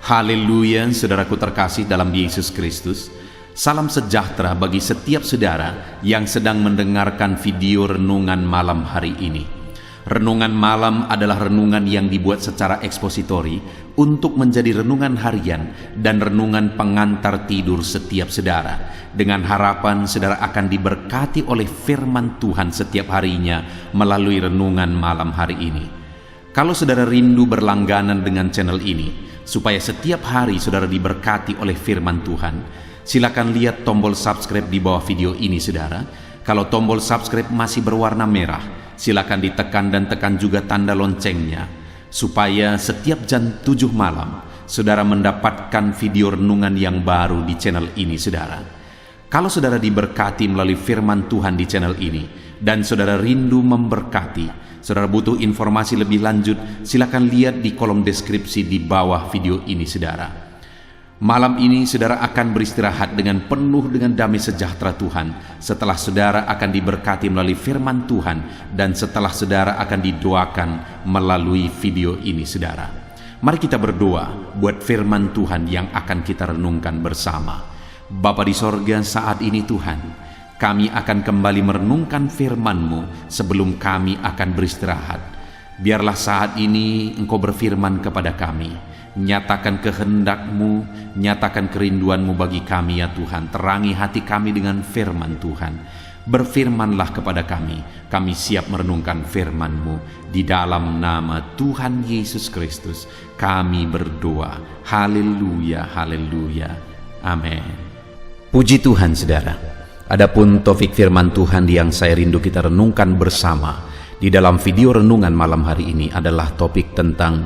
Haleluya, saudaraku terkasih dalam Yesus Kristus. Salam sejahtera bagi setiap saudara yang sedang mendengarkan video renungan malam hari ini. Renungan malam adalah renungan yang dibuat secara ekspositori untuk menjadi renungan harian dan renungan pengantar tidur setiap saudara, dengan harapan saudara akan diberkati oleh firman Tuhan setiap harinya melalui renungan malam hari ini. Kalau saudara rindu berlangganan dengan channel ini, supaya setiap hari saudara diberkati oleh firman Tuhan, silakan lihat tombol subscribe di bawah video ini saudara. Kalau tombol subscribe masih berwarna merah, silakan ditekan dan tekan juga tanda loncengnya, supaya setiap jam 7 malam saudara mendapatkan video renungan yang baru di channel ini saudara. Kalau saudara diberkati melalui firman Tuhan di channel ini, dan saudara rindu memberkati, saudara butuh informasi lebih lanjut, silakan lihat di kolom deskripsi di bawah video ini saudara. Malam ini saudara akan beristirahat dengan penuh dengan damai sejahtera Tuhan setelah saudara akan diberkati melalui firman Tuhan dan setelah saudara akan didoakan melalui video ini saudara. Mari kita berdoa buat firman Tuhan yang akan kita renungkan bersama. Bapa di sorga, saat ini Tuhan, kami akan kembali merenungkan firman-Mu sebelum kami akan beristirahat. Biarlah saat ini Engkau berfirman kepada kami, nyatakan kehendak-Mu, nyatakan kerinduan-Mu bagi kami ya Tuhan. Terangi hati kami dengan firman Tuhan. Berfirmanlah kepada kami siap merenungkan firman-Mu. Di dalam nama Tuhan Yesus Kristus kami berdoa. Haleluya, haleluya, amin. Puji Tuhan saudara. Adapun topik firman Tuhan yang saya rindu kita renungkan bersama di dalam video renungan malam hari ini adalah topik tentang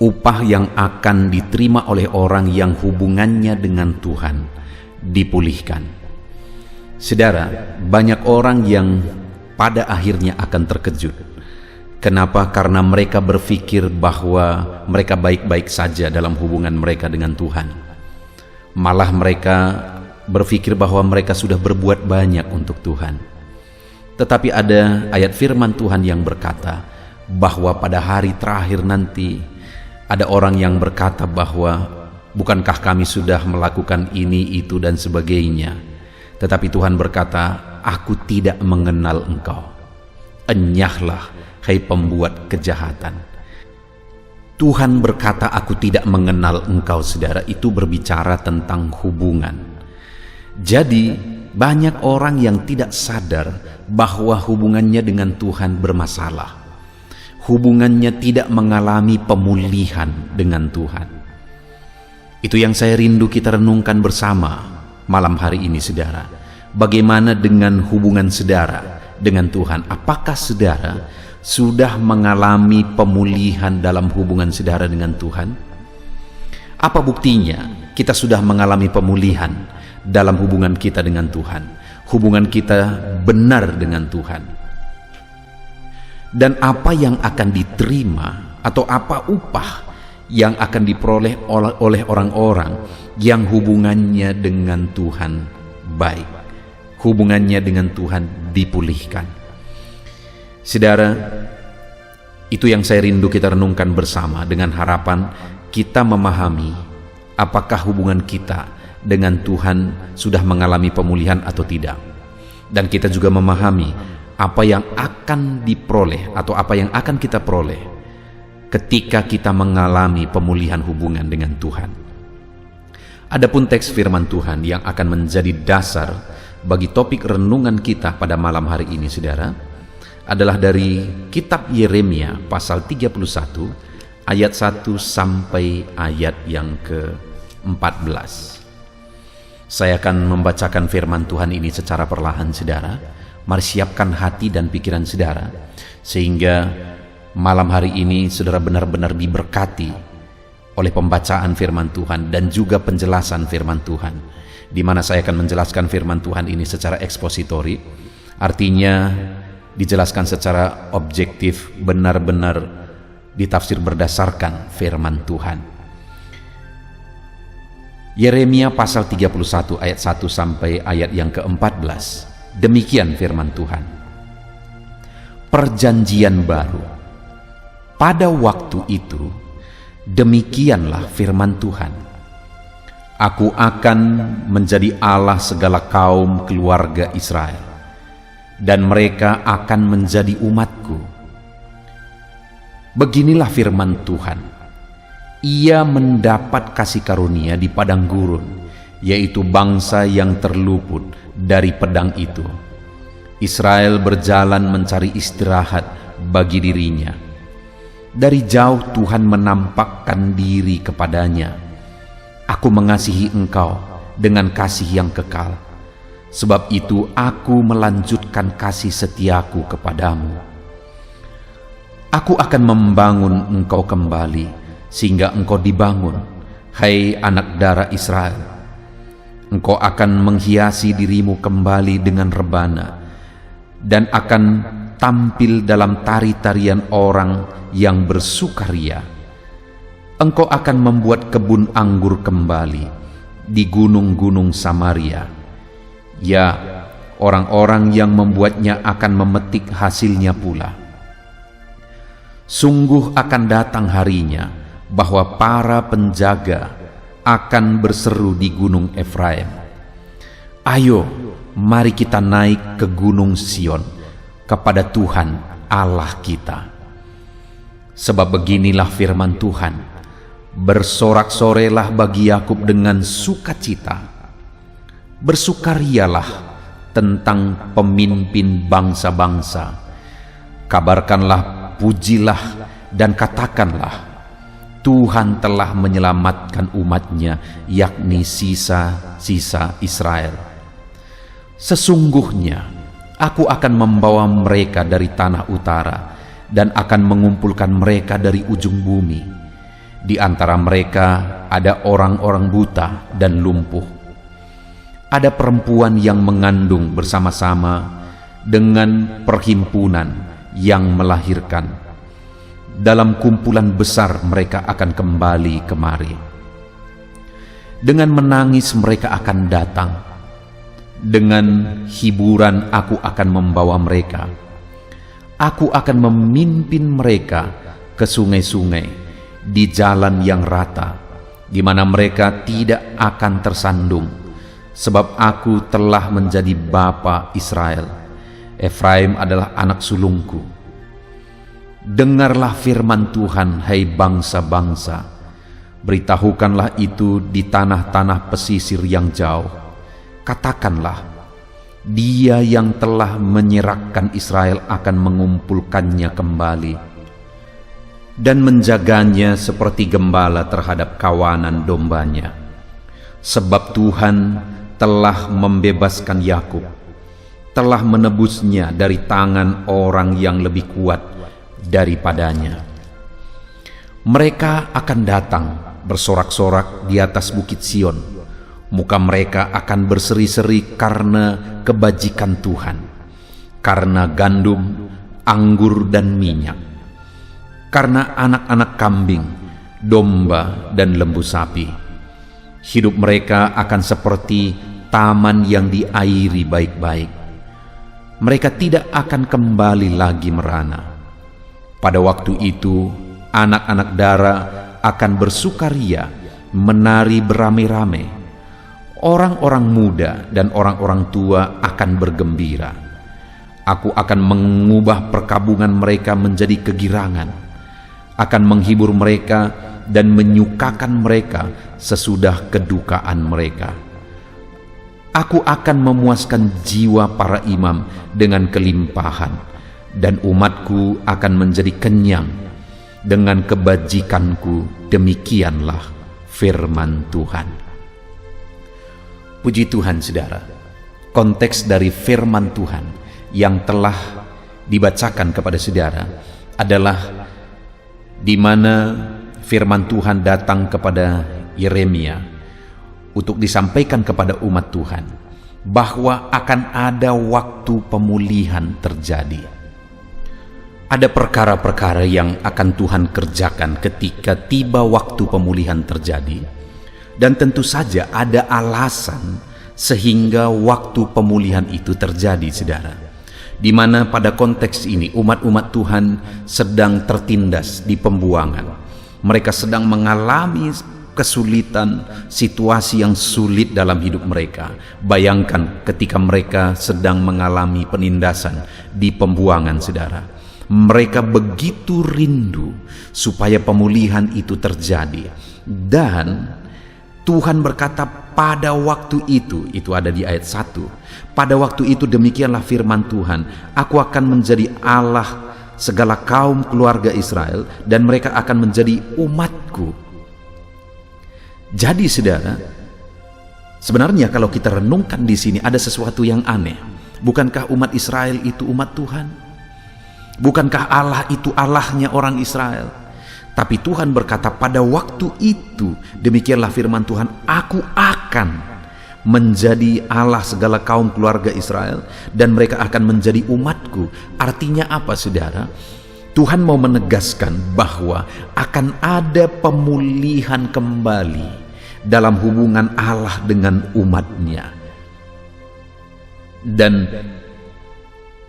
upah yang akan diterima oleh orang yang hubungannya dengan Tuhan dipulihkan. Saudara, banyak orang yang pada akhirnya akan terkejut. Kenapa? Karena mereka berpikir bahwa mereka baik-baik saja dalam hubungan mereka dengan Tuhan. Malah mereka berpikir bahwa mereka sudah berbuat banyak untuk Tuhan. Tetapi ada ayat firman Tuhan yang berkata bahwa pada hari terakhir nanti ada orang yang berkata bahwa bukankah kami sudah melakukan ini, itu dan sebagainya. Tetapi Tuhan berkata, aku tidak mengenal engkau. Enyahlah hai pembuat kejahatan. Tuhan berkata aku tidak mengenal engkau saudara, itu berbicara tentang hubungan. Jadi banyak orang yang tidak sadar bahwa hubungannya dengan Tuhan bermasalah. Hubungannya tidak mengalami pemulihan dengan Tuhan. Itu yang saya rindu kita renungkan bersama malam hari ini saudara. Bagaimana dengan hubungan saudara dengan Tuhan? Apakah saudara sudah mengalami pemulihan dalam hubungan saudara dengan Tuhan? Apa buktinya kita sudah mengalami pemulihan dalam hubungan kita dengan Tuhan? Hubungan kita benar dengan Tuhan. Dan apa yang akan diterima atau apa upah yang akan diperoleh oleh orang-orang yang hubungannya dengan Tuhan baik, hubungannya dengan Tuhan dipulihkan. Saudara, itu yang saya rindu kita renungkan bersama dengan harapan kita memahami apakah hubungan kita dengan Tuhan sudah mengalami pemulihan atau tidak. Dan kita juga memahami apa yang akan diperoleh atau apa yang akan kita peroleh ketika kita mengalami pemulihan hubungan dengan Tuhan. Adapun teks firman Tuhan yang akan menjadi dasar bagi topik renungan kita pada malam hari ini saudara adalah dari kitab Yeremia pasal 31 ayat 1 sampai ayat yang ke-14. Saya akan membacakan firman Tuhan ini secara perlahan saudara. Mari siapkan hati dan pikiran saudara, sehingga malam hari ini saudara benar-benar diberkati oleh pembacaan firman Tuhan dan juga penjelasan firman Tuhan, di mana saya akan menjelaskan firman Tuhan ini secara ekspositori, artinya dijelaskan secara objektif, benar-benar ditafsir berdasarkan firman Tuhan. Yeremia pasal 31 ayat 1 sampai ayat yang ke-14. Demikian firman Tuhan. Perjanjian baru. Pada waktu itu Demikianlah firman Tuhan. Aku akan menjadi Allah segala kaum keluarga Israel, dan mereka akan menjadi umatku. Beginilah firman Tuhan. Ia mendapat kasih karunia di padang gurun, yaitu bangsa yang terluput dari pedang itu. Israel berjalan mencari istirahat bagi dirinya. Dari jauh Tuhan menampakkan diri kepadanya. Aku mengasihi engkau dengan kasih yang kekal. Sebab itu aku melanjutkan kasih setiaku kepadamu. Aku akan membangun engkau kembali, sehingga engkau dibangun, hai anak darah Israel. Engkau akan menghiasi dirimu kembali dengan rebana, dan akan tampil dalam tari-tarian orang yang bersukaria. Engkau akan membuat kebun anggur kembali di gunung-gunung Samaria. Ya, orang-orang yang membuatnya akan memetik hasilnya pula. Sungguh akan datang harinya bahwa para penjaga akan berseru di gunung Efraim, "Ayo, mari kita naik ke gunung Sion, kepada Tuhan Allah kita." Sebab beginilah firman Tuhan, bersorak-sorelah bagi Yakub dengan sukacita, bersukarialah tentang pemimpin bangsa-bangsa. Kabarkanlah, pujilah, dan katakanlah, Tuhan telah menyelamatkan umatnya, yakni sisa-sisa Israel. Sesungguhnya aku akan membawa mereka dari tanah utara, dan akan mengumpulkan mereka dari ujung bumi. Di antara mereka ada orang-orang buta dan lumpuh. Ada perempuan yang mengandung bersama-sama dengan perhimpunan yang melahirkan. Dalam kumpulan besar mereka akan kembali kemari. Dengan menangis mereka akan datang. Dengan hiburan aku akan membawa mereka. Aku akan memimpin mereka ke sungai-sungai, di jalan yang rata, di mana mereka tidak akan tersandung, sebab aku telah menjadi bapa Israel. Efraim adalah anak sulungku. Dengarlah firman Tuhan, hai bangsa-bangsa. Beritahukanlah itu di tanah-tanah pesisir yang jauh. Katakanlah, Dia yang telah menyerahkan Israel akan mengumpulkannya kembali, dan menjaganya seperti gembala terhadap kawanan dombanya. Sebab Tuhan telah membebaskan Yakub, telah menebusnya dari tangan orang yang lebih kuat daripadanya. Mereka akan datang bersorak-sorak di atas bukit Sion. Muka mereka akan berseri-seri karena kebajikan Tuhan, karena gandum, anggur, dan minyak, karena anak-anak kambing, domba, dan lembu sapi. Hidup mereka akan seperti taman yang diairi baik-baik. Mereka tidak akan kembali lagi merana. Pada waktu itu, anak-anak darah akan bersukaria, menari beramai-ramai. Orang-orang muda dan orang-orang tua akan bergembira. Aku akan mengubah perkabungan mereka menjadi kegirangan, akan menghibur mereka dan menyukakan mereka sesudah kedukaan mereka. Aku akan memuaskan jiwa para imam dengan kelimpahan, dan umatku akan menjadi kenyang dengan kebajikanku. Demikianlah firman Tuhan. Puji Tuhan, saudara. Konteks dari firman Tuhan yang telah dibacakan kepada saudara adalah di mana firman Tuhan datang kepada Yeremia untuk disampaikan kepada umat Tuhan bahwa akan ada waktu pemulihan terjadi. Ada perkara-perkara yang akan Tuhan kerjakan ketika tiba waktu pemulihan terjadi. Dan tentu saja ada alasan sehingga waktu pemulihan itu terjadi, saudara. Di mana pada konteks ini umat-umat Tuhan sedang tertindas di pembuangan, Mereka sedang mengalami kesulitan, situasi yang sulit dalam hidup mereka. Bayangkan ketika mereka sedang mengalami penindasan di pembuangan, saudara. Mereka begitu rindu supaya pemulihan itu terjadi. Dan Tuhan berkata pada waktu itu ada di ayat 1. Pada waktu itu demikianlah firman Tuhan, aku akan menjadi Allah segala kaum keluarga Israel, dan mereka akan menjadi umatku. Jadi saudara, sebenarnya kalau kita renungkan di sini ada sesuatu yang aneh. Bukankah umat Israel itu umat Tuhan? Bukankah Allah itu Allahnya orang Israel? Tapi Tuhan berkata pada waktu itu, demikianlah firman Tuhan, aku akan menjadi Allah segala kaum keluarga Israel, dan mereka akan menjadi umatku. Artinya apa, saudara? Tuhan mau menegaskan bahwa akan ada pemulihan kembali dalam hubungan Allah dengan umatnya. Dan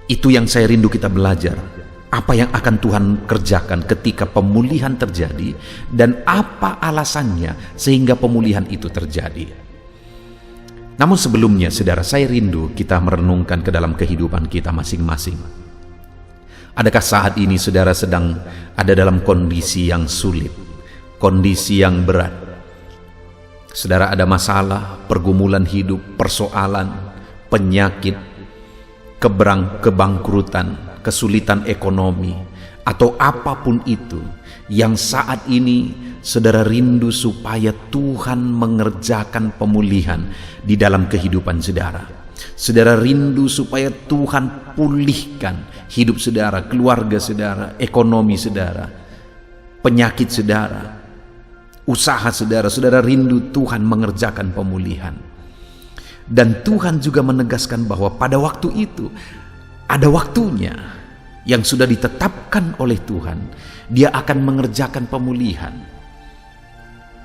itu yang saya rindu kita belajar. Apa yang akan Tuhan kerjakan ketika pemulihan terjadi, dan apa alasannya sehingga pemulihan itu terjadi. Namun sebelumnya, saudara, saya rindu kita merenungkan ke dalam kehidupan kita masing-masing. Adakah saat ini saudara sedang ada dalam kondisi yang sulit, kondisi yang berat? Saudara ada masalah, pergumulan hidup, persoalan, penyakit, kebangkrutan, kesulitan ekonomi, atau apapun itu yang saat ini saudara rindu supaya Tuhan mengerjakan pemulihan di dalam kehidupan saudara. Saudara rindu supaya Tuhan pulihkan hidup saudara, keluarga saudara, ekonomi saudara, penyakit saudara, usaha saudara. Saudara rindu Tuhan mengerjakan pemulihan. Dan Tuhan juga menegaskan bahwa pada waktu itu ada waktunya yang sudah ditetapkan oleh Tuhan. Dia akan mengerjakan pemulihan.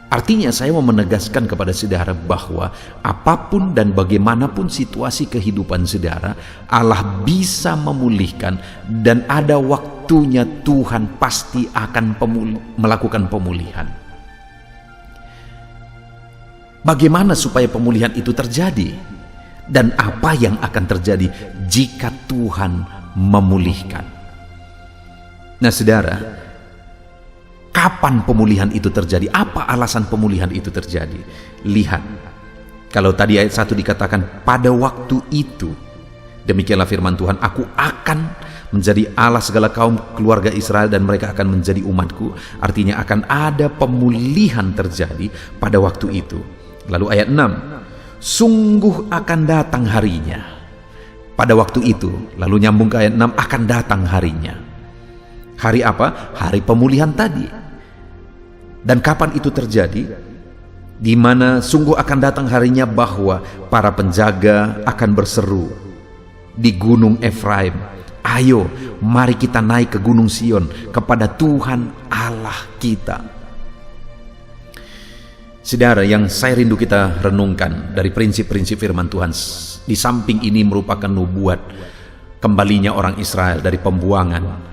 Artinya saya mau menegaskan kepada saudara bahwa apapun dan bagaimanapun situasi kehidupan saudara, Allah bisa memulihkan, dan ada waktunya Tuhan pasti akan melakukan pemulihan. Bagaimana supaya pemulihan itu terjadi? Dan apa yang akan terjadi jika Tuhan memulihkan? Nah saudara, kapan pemulihan itu terjadi? Apa alasan pemulihan itu terjadi? Lihat, kalau tadi ayat 1 dikatakan pada waktu itu, demikianlah firman Tuhan, aku akan menjadi Allah segala kaum keluarga Israel, dan mereka akan menjadi umatku. Artinya akan ada pemulihan terjadi pada waktu itu. Lalu ayat 6, sungguh akan datang harinya. Pada waktu itu, lalu nyambung ke ayat 6, akan datang harinya. Hari apa? Hari pemulihan tadi. Dan kapan itu terjadi? Di mana sungguh akan datang harinya bahwa para penjaga akan berseru di gunung Efraim, ayo mari kita naik ke gunung Sion, kepada Tuhan Allah kita. Saudara, yang saya rindu kita renungkan dari prinsip-prinsip firman Tuhan, di samping ini merupakan nubuat kembalinya orang Israel dari pembuangan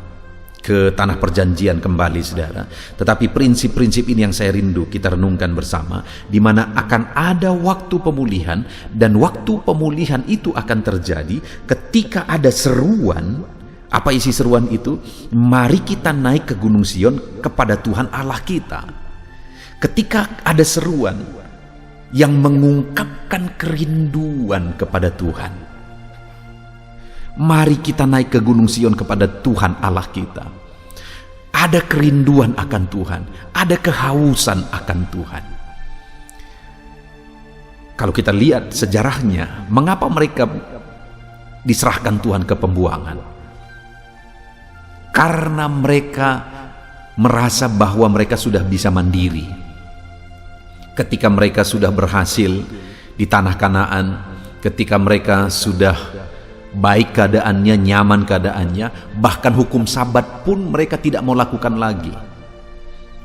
ke tanah perjanjian kembali, saudara. Tetapi prinsip-prinsip ini yang saya rindu kita renungkan bersama, di mana akan ada waktu pemulihan, dan waktu pemulihan itu akan terjadi ketika ada seruan. Apa isi seruan itu? Mari kita naik ke gunung Sion, kepada Tuhan Allah kita. Ketika ada seruan yang mengungkapkan kerinduan kepada Tuhan, mari kita naik ke gunung Sion kepada Tuhan Allah kita. Ada kerinduan akan Tuhan, ada kehausan akan Tuhan. Kalau kita lihat sejarahnya, mengapa mereka diserahkan Tuhan ke pembuangan? Karena mereka merasa bahwa mereka sudah bisa mandiri. Ketika mereka sudah berhasil di tanah Kanaan, ketika mereka sudah baik keadaannya, nyaman keadaannya, bahkan hukum Sabat pun mereka tidak mau lakukan lagi.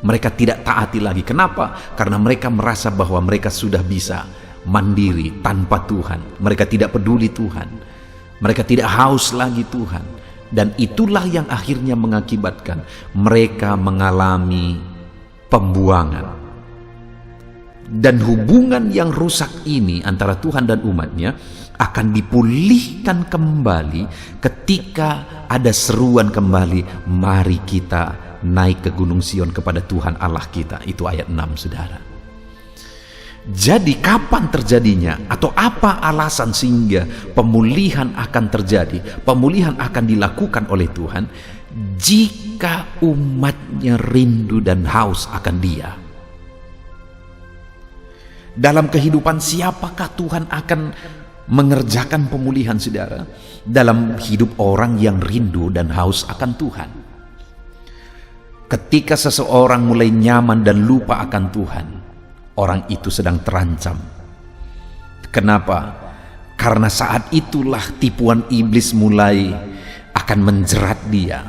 Mereka tidak taati lagi. Kenapa? Karena mereka merasa bahwa mereka sudah bisa mandiri tanpa Tuhan. Mereka tidak peduli Tuhan. Mereka tidak haus lagi Tuhan. Dan itulah yang akhirnya mengakibatkan mereka mengalami pembuangan. Dan hubungan yang rusak ini antara Tuhan dan umatnya akan dipulihkan kembali ketika ada seruan kembali, mari kita naik ke Gunung Sion kepada Tuhan Allah kita. Itu ayat 6, saudara. Jadi kapan terjadinya atau apa alasan sehingga pemulihan akan terjadi? Pemulihan akan dilakukan oleh Tuhan jika umatnya rindu dan haus akan Dia. Dalam kehidupan siapakah Tuhan akan mengerjakan pemulihan, saudara? Dalam hidup orang yang rindu dan haus akan Tuhan. Ketika seseorang mulai nyaman dan lupa akan Tuhan, orang itu sedang terancam. Kenapa? Karena saat itulah tipuan iblis mulai akan menjerat dia.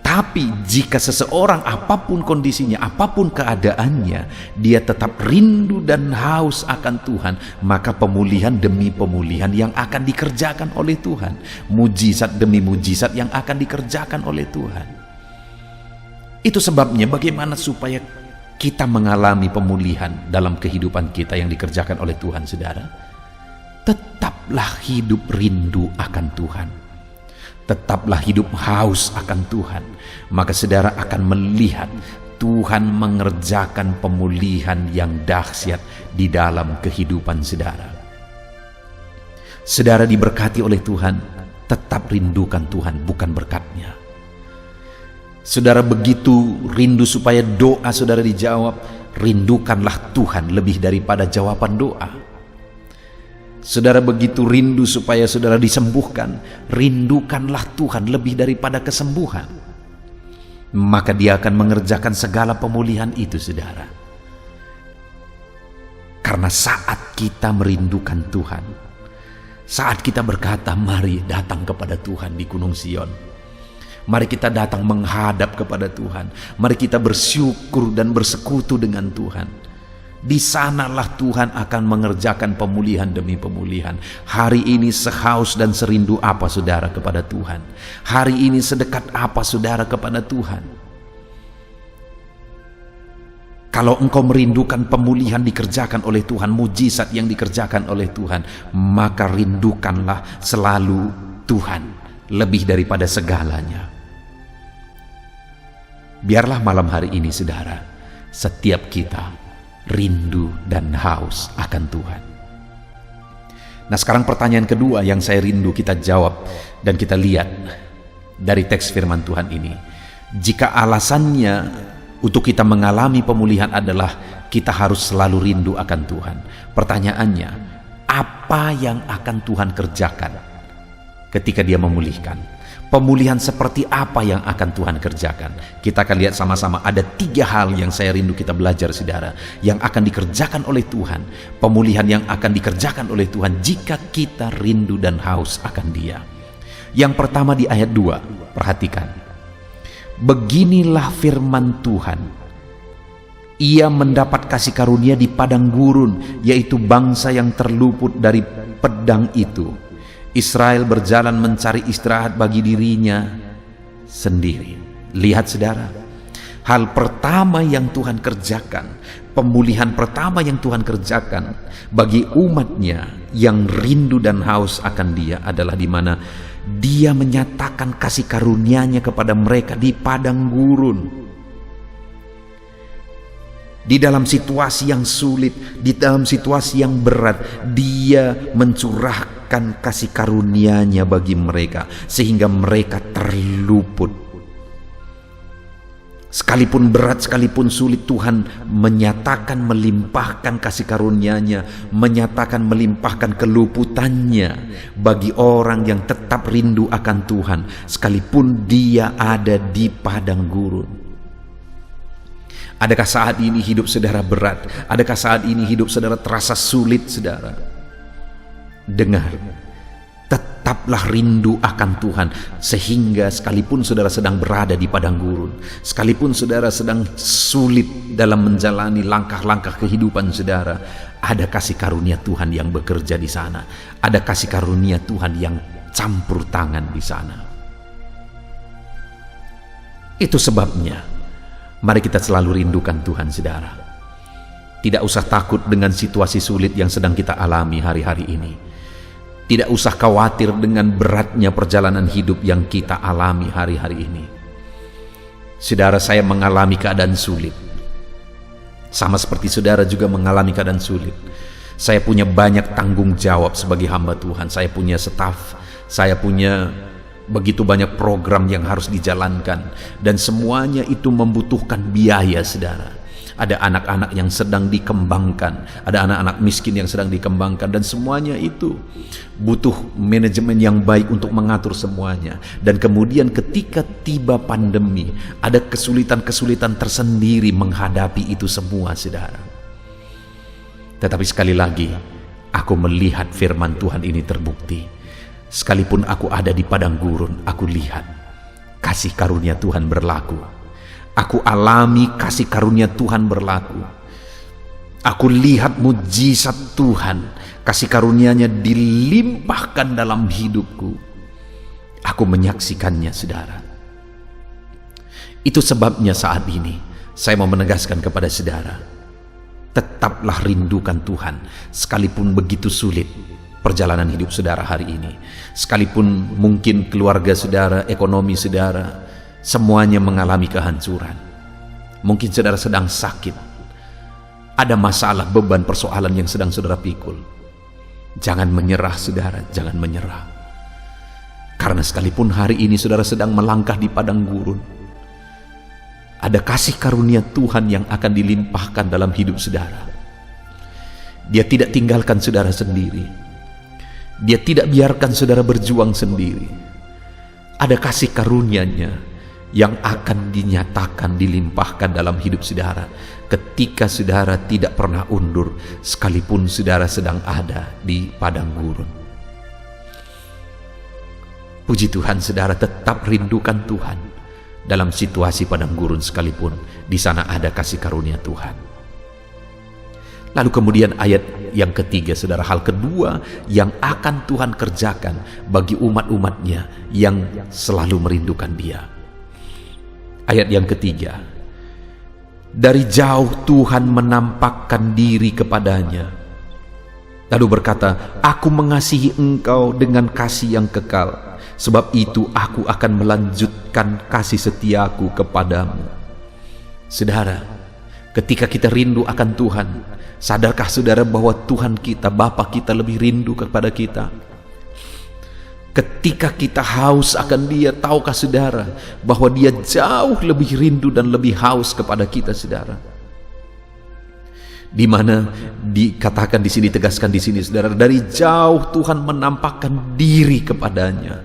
Tapi jika seseorang apapun kondisinya, apapun keadaannya, dia tetap rindu dan haus akan Tuhan, maka pemulihan demi pemulihan yang akan dikerjakan oleh Tuhan, mujizat demi mujizat yang akan dikerjakan oleh Tuhan. Itu sebabnya bagaimana supaya kita mengalami pemulihan dalam kehidupan kita yang dikerjakan oleh Tuhan, saudara? Tetaplah hidup rindu akan Tuhan. Tetaplah hidup haus akan Tuhan, maka saudara akan melihat Tuhan mengerjakan pemulihan yang dahsyat di dalam kehidupan saudara. Saudara diberkati oleh Tuhan, tetap rindukan Tuhan, bukan berkat-Nya. Saudara begitu rindu supaya doa saudara dijawab, rindukanlah Tuhan lebih daripada jawaban doa. Saudara begitu rindu supaya saudara disembuhkan, rindukanlah Tuhan lebih daripada kesembuhan. Maka Dia akan mengerjakan segala pemulihan itu, saudara. Karena saat kita merindukan Tuhan, saat kita berkata, mari datang kepada Tuhan di Gunung Sion, mari kita datang menghadap kepada Tuhan, mari kita bersyukur dan bersekutu dengan Tuhan, di sanalah Tuhan akan mengerjakan pemulihan demi pemulihan. Hari ini sehaus dan serindu apa saudara kepada Tuhan? Hari ini sedekat apa saudara kepada Tuhan? Kalau engkau merindukan pemulihan dikerjakan oleh Tuhan, mujizat yang dikerjakan oleh Tuhan, maka rindukanlah selalu Tuhan lebih daripada segalanya. Biarlah malam hari ini, saudara, setiap kita rindu dan haus akan Tuhan. Nah, sekarang pertanyaan kedua yang saya rindu kita jawab dan kita lihat dari teks firman Tuhan ini. Jika alasannya untuk kita mengalami pemulihan adalah kita harus selalu rindu akan Tuhan, pertanyaannya, apa yang akan Tuhan kerjakan ketika Dia memulihkan? Pemulihan seperti apa yang akan Tuhan kerjakan? Kita akan lihat sama-sama. Ada 3 hal yang saya rindu kita belajar, saudara, yang akan dikerjakan oleh Tuhan. Pemulihan yang akan dikerjakan oleh Tuhan jika kita rindu dan haus akan Dia. Yang pertama di ayat 2, perhatikan. Beginilah firman Tuhan. Ia mendapat kasih karunia di padang gurun, yaitu bangsa yang terluput dari pedang itu. Israel berjalan mencari istirahat bagi dirinya sendiri. Lihat, saudara, hal pertama yang Tuhan kerjakan, pemulihan pertama yang Tuhan kerjakan bagi umatnya yang rindu dan haus akan Dia adalah di mana Dia menyatakan kasih karunia-Nya kepada mereka di padang gurun. Di dalam situasi yang sulit, di dalam situasi yang berat, Dia mencurahkan kasih karunia-Nya bagi mereka sehingga mereka terluput. Sekalipun berat, sekalipun sulit, Tuhan menyatakan melimpahkan kasih karunia-Nya, menyatakan melimpahkan keluputannya bagi orang yang tetap rindu akan Tuhan, sekalipun dia ada di padang gurun. Adakah saat ini hidup saudara berat? Adakah saat ini hidup saudara terasa sulit, saudara? Dengar, tetaplah rindu akan Tuhan, sehingga sekalipun saudara sedang berada di padang gurun, sekalipun saudara sedang sulit dalam menjalani langkah-langkah kehidupan saudara, ada kasih karunia Tuhan yang bekerja di sana. Ada kasih karunia Tuhan yang campur tangan di sana. Itu sebabnya Mari kita selalu rindukan Tuhan, saudara. Tidak usah takut dengan situasi sulit yang sedang kita alami hari-hari ini. Tidak usah khawatir dengan beratnya perjalanan hidup yang kita alami hari-hari ini. Saudara, saya mengalami keadaan sulit. Sama seperti saudara juga mengalami keadaan sulit. Saya punya banyak tanggung jawab sebagai hamba Tuhan. Saya punya staf, saya punya begitu banyak program yang harus dijalankan. Dan semuanya itu membutuhkan biaya, saudara. Ada anak-anak yang sedang dikembangkan, ada anak-anak miskin yang sedang dikembangkan, dan semuanya itu butuh manajemen yang baik untuk mengatur semuanya. Dan kemudian ketika tiba pandemi, ada kesulitan-kesulitan tersendiri menghadapi itu semua, saudara. Tetapi sekali lagi, aku melihat firman Tuhan ini terbukti. Sekalipun aku ada di padang gurun, aku lihat kasih karunia Tuhan berlaku. Aku alami kasih karunia Tuhan berlaku. Aku lihat mujizat Tuhan, kasih karunia-Nya dilimpahkan dalam hidupku. Aku menyaksikannya, saudara. Itu sebabnya saat ini saya mau menegaskan kepada saudara, tetaplah rindukan Tuhan, sekalipun begitu sulit perjalanan hidup saudara hari ini. Sekalipun mungkin keluarga saudara, ekonomi saudara, semuanya mengalami kehancuran. Mungkin saudara sedang sakit, ada masalah, beban, persoalan yang sedang saudara pikul. Jangan menyerah, saudara, jangan menyerah. Karena sekalipun hari ini saudara sedang melangkah di padang gurun, ada kasih karunia Tuhan yang akan dilimpahkan dalam hidup saudara. Dia tidak tinggalkan saudara sendiri. Dia tidak biarkan saudara berjuang sendiri. Ada kasih karunia-Nya yang akan dinyatakan, dilimpahkan dalam hidup saudara ketika saudara tidak pernah undur, sekalipun saudara sedang ada di padang gurun. Puji Tuhan, saudara tetap rindukan Tuhan dalam situasi padang gurun sekalipun. Di sana ada kasih karunia Tuhan. Lalu kemudian ayat yang ketiga, saudara, hal kedua yang akan Tuhan kerjakan bagi umat-umatnya yang selalu merindukan Dia. Ayat yang ketiga, dari jauh Tuhan menampakkan diri kepadanya, lalu berkata, aku mengasihi engkau dengan kasih yang kekal, sebab itu aku akan melanjutkan kasih setiaku kepadamu. Saudara, ketika kita rindu akan Tuhan, sadarkah saudara bahwa Tuhan kita, Bapa kita lebih rindu kepada kita? Ketika kita haus akan Dia, tahukah saudara bahwa Dia jauh lebih rindu dan lebih haus kepada kita, saudara? Di mana dikatakan di sini, tegaskan di sini, saudara, dari jauh Tuhan menampakkan diri kepadanya.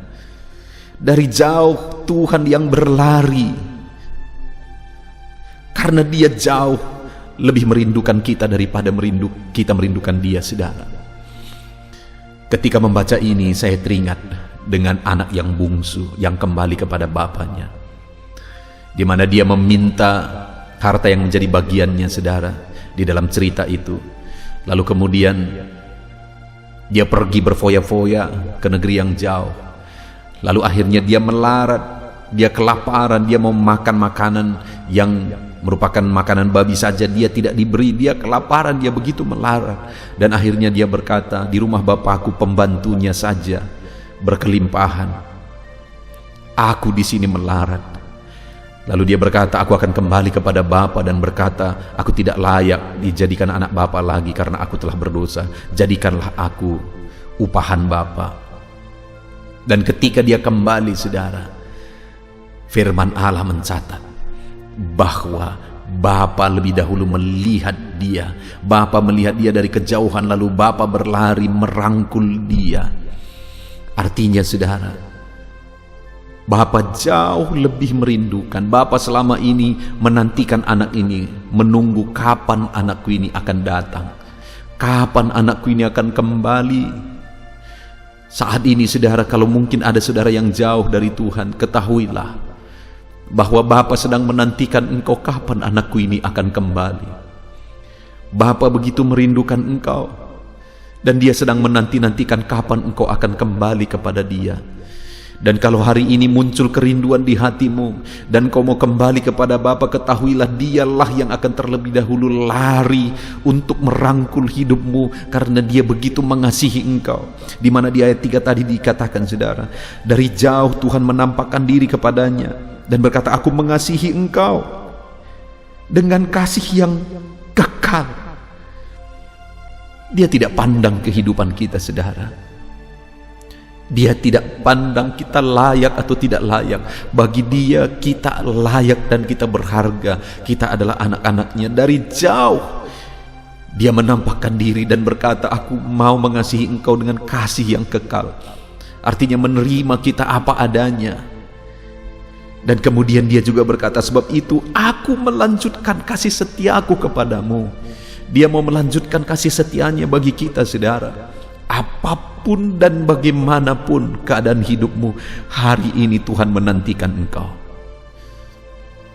Dari jauh Tuhan yang berlari, karena Dia jauh lebih merindukan kita daripada kita merindukan Dia, saudara. Ketika membaca ini, saya teringat dengan anak yang bungsu yang kembali kepada bapaknya, di mana dia meminta harta yang menjadi bagiannya, saudara, di dalam cerita itu. Lalu kemudian dia pergi berfoya-foya ke negeri yang jauh. Lalu akhirnya dia melarat, dia kelaparan, dia mau makan makanan yang merupakan makanan babi saja dia tidak diberi, dia kelaparan, dia begitu melarat. Dan akhirnya dia berkata, di rumah bapakku pembantunya saja berkelimpahan, aku di sini melarat. Lalu dia berkata, aku akan kembali kepada bapa dan berkata, aku tidak layak dijadikan anak bapa lagi karena aku telah berdosa, jadikanlah aku upahan bapa. Dan ketika dia kembali, saudara, firman Allah mencatat bahwa Bapa lebih dahulu melihat dia. Bapa melihat dia dari kejauhan, lalu Bapa berlari merangkul dia. Artinya, saudara, Bapa jauh lebih merindukan. Bapa selama ini menantikan anak ini, menunggu kapan anakku ini akan datang, kapan anakku ini akan kembali. Saat ini, saudara, kalau mungkin ada saudara yang jauh dari Tuhan, ketahuilah bahwa Bapa sedang menantikan engkau, kapan anakku ini akan kembali. Bapa begitu merindukan engkau, dan Dia sedang menanti-nantikan kapan engkau akan kembali kepada Dia. Dan kalau hari ini muncul kerinduan di hatimu dan kau mau kembali kepada Bapa, ketahuilah Dialah yang akan terlebih dahulu lari untuk merangkul hidupmu, karena Dia begitu mengasihi engkau. Di mana di ayat 3 tadi dikatakan, saudara, dari jauh Tuhan menampakkan diri kepadanya dan berkata, aku mengasihi engkau dengan kasih yang kekal. Dia tidak pandang kehidupan kita, saudara. Dia tidak pandang kita layak atau tidak layak. Bagi Dia kita layak dan kita berharga. Kita adalah anak-anaknya. Dari jauh Dia menampakkan diri dan berkata, aku mau mengasihi engkau dengan kasih yang kekal. Artinya menerima kita apa adanya. Dan kemudian Dia juga berkata, sebab itu aku melanjutkan kasih setiaku kepadamu. Dia mau melanjutkan kasih setianya bagi kita, saudara. Apapun dan bagaimanapun keadaan hidupmu, hari ini Tuhan menantikan engkau.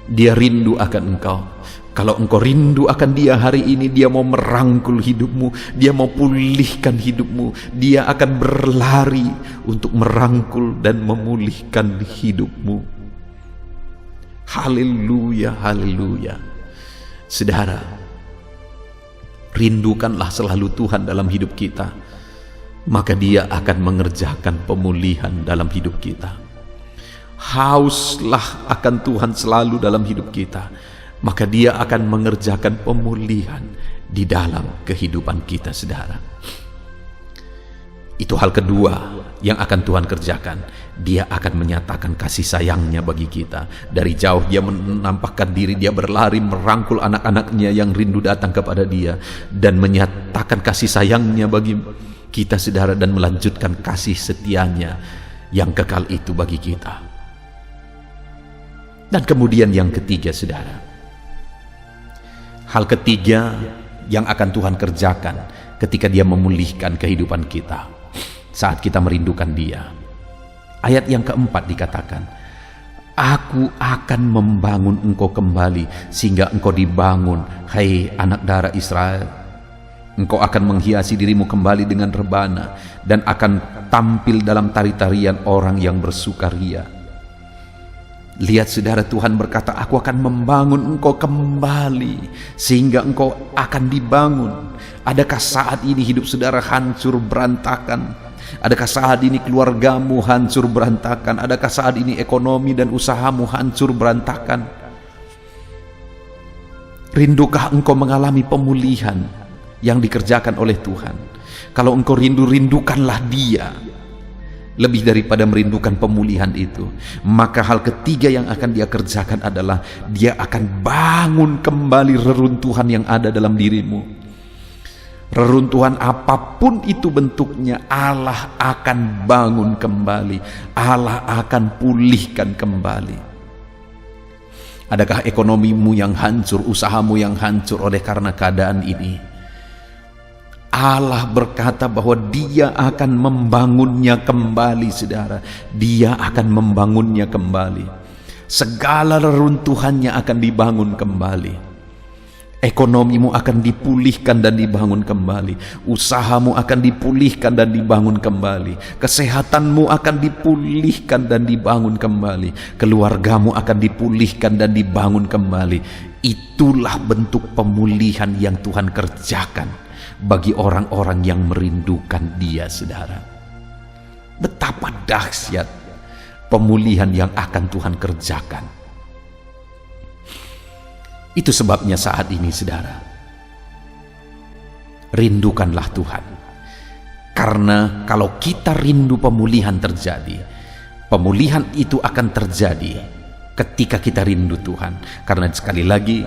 Dia rindu akan engkau. Kalau engkau rindu akan Dia hari ini, Dia mau merangkul hidupmu, Dia mau pulihkan hidupmu. Dia akan berlari untuk merangkul dan memulihkan hidupmu. Haleluya, haleluya. Saudara, rindukanlah selalu Tuhan dalam hidup kita, maka Dia akan mengerjakan pemulihan dalam hidup kita. Hauslah akan Tuhan selalu dalam hidup kita, maka Dia akan mengerjakan pemulihan di dalam kehidupan kita, saudara. Itu hal kedua yang akan Tuhan kerjakan. Dia akan menyatakan kasih sayangnya bagi kita. Dari jauh Dia menampakkan diri, Dia berlari merangkul anak-anaknya yang rindu datang kepada Dia, dan menyatakan kasih sayangnya bagi kita, saudara, dan melanjutkan kasih setianya yang kekal itu bagi kita. Dan kemudian yang ketiga, saudara, hal ketiga yang akan Tuhan kerjakan ketika Dia memulihkan kehidupan kita saat kita merindukan Dia. Ayat yang keempat dikatakan, aku akan membangun engkau kembali sehingga engkau dibangun, hai anak darah Israel. Engkau akan menghiasi dirimu kembali dengan rebana dan akan tampil dalam tari-tarian orang yang bersukaria. Lihat, saudara, Tuhan berkata, aku akan membangun engkau kembali sehingga engkau akan dibangun. Adakah saat ini hidup saudara hancur berantakan? Adakah saat ini keluargamu hancur berantakan? Adakah saat ini ekonomi dan usahamu hancur berantakan? Rindukah engkau mengalami pemulihan yang dikerjakan oleh Tuhan? Kalau engkau rindu, rindukanlah Dia lebih daripada merindukan pemulihan itu. Maka hal ketiga yang akan Dia kerjakan adalah Dia akan bangun kembali reruntuhan yang ada dalam dirimu. Reruntuhan apapun itu bentuknya, Allah akan bangun kembali. Allah akan pulihkan kembali. Adakah ekonomimu yang hancur, usahamu yang hancur oleh karena keadaan ini? Allah berkata bahwa Dia akan membangunnya kembali, saudara. Dia akan membangunnya kembali. Segala reruntuhannya akan dibangun kembali. Ekonomimu akan dipulihkan dan dibangun kembali. Usahamu akan dipulihkan dan dibangun kembali. Kesehatanmu akan dipulihkan dan dibangun kembali. Keluargamu akan dipulihkan dan dibangun kembali. Itulah bentuk pemulihan yang Tuhan kerjakan bagi orang-orang yang merindukan Dia, saudara. Betapa dahsyat pemulihan yang akan Tuhan kerjakan. Itu sebabnya saat ini, saudara, rindukanlah Tuhan. Karena kalau kita rindu pemulihan terjadi, pemulihan itu akan terjadi ketika kita rindu Tuhan. Karena sekali lagi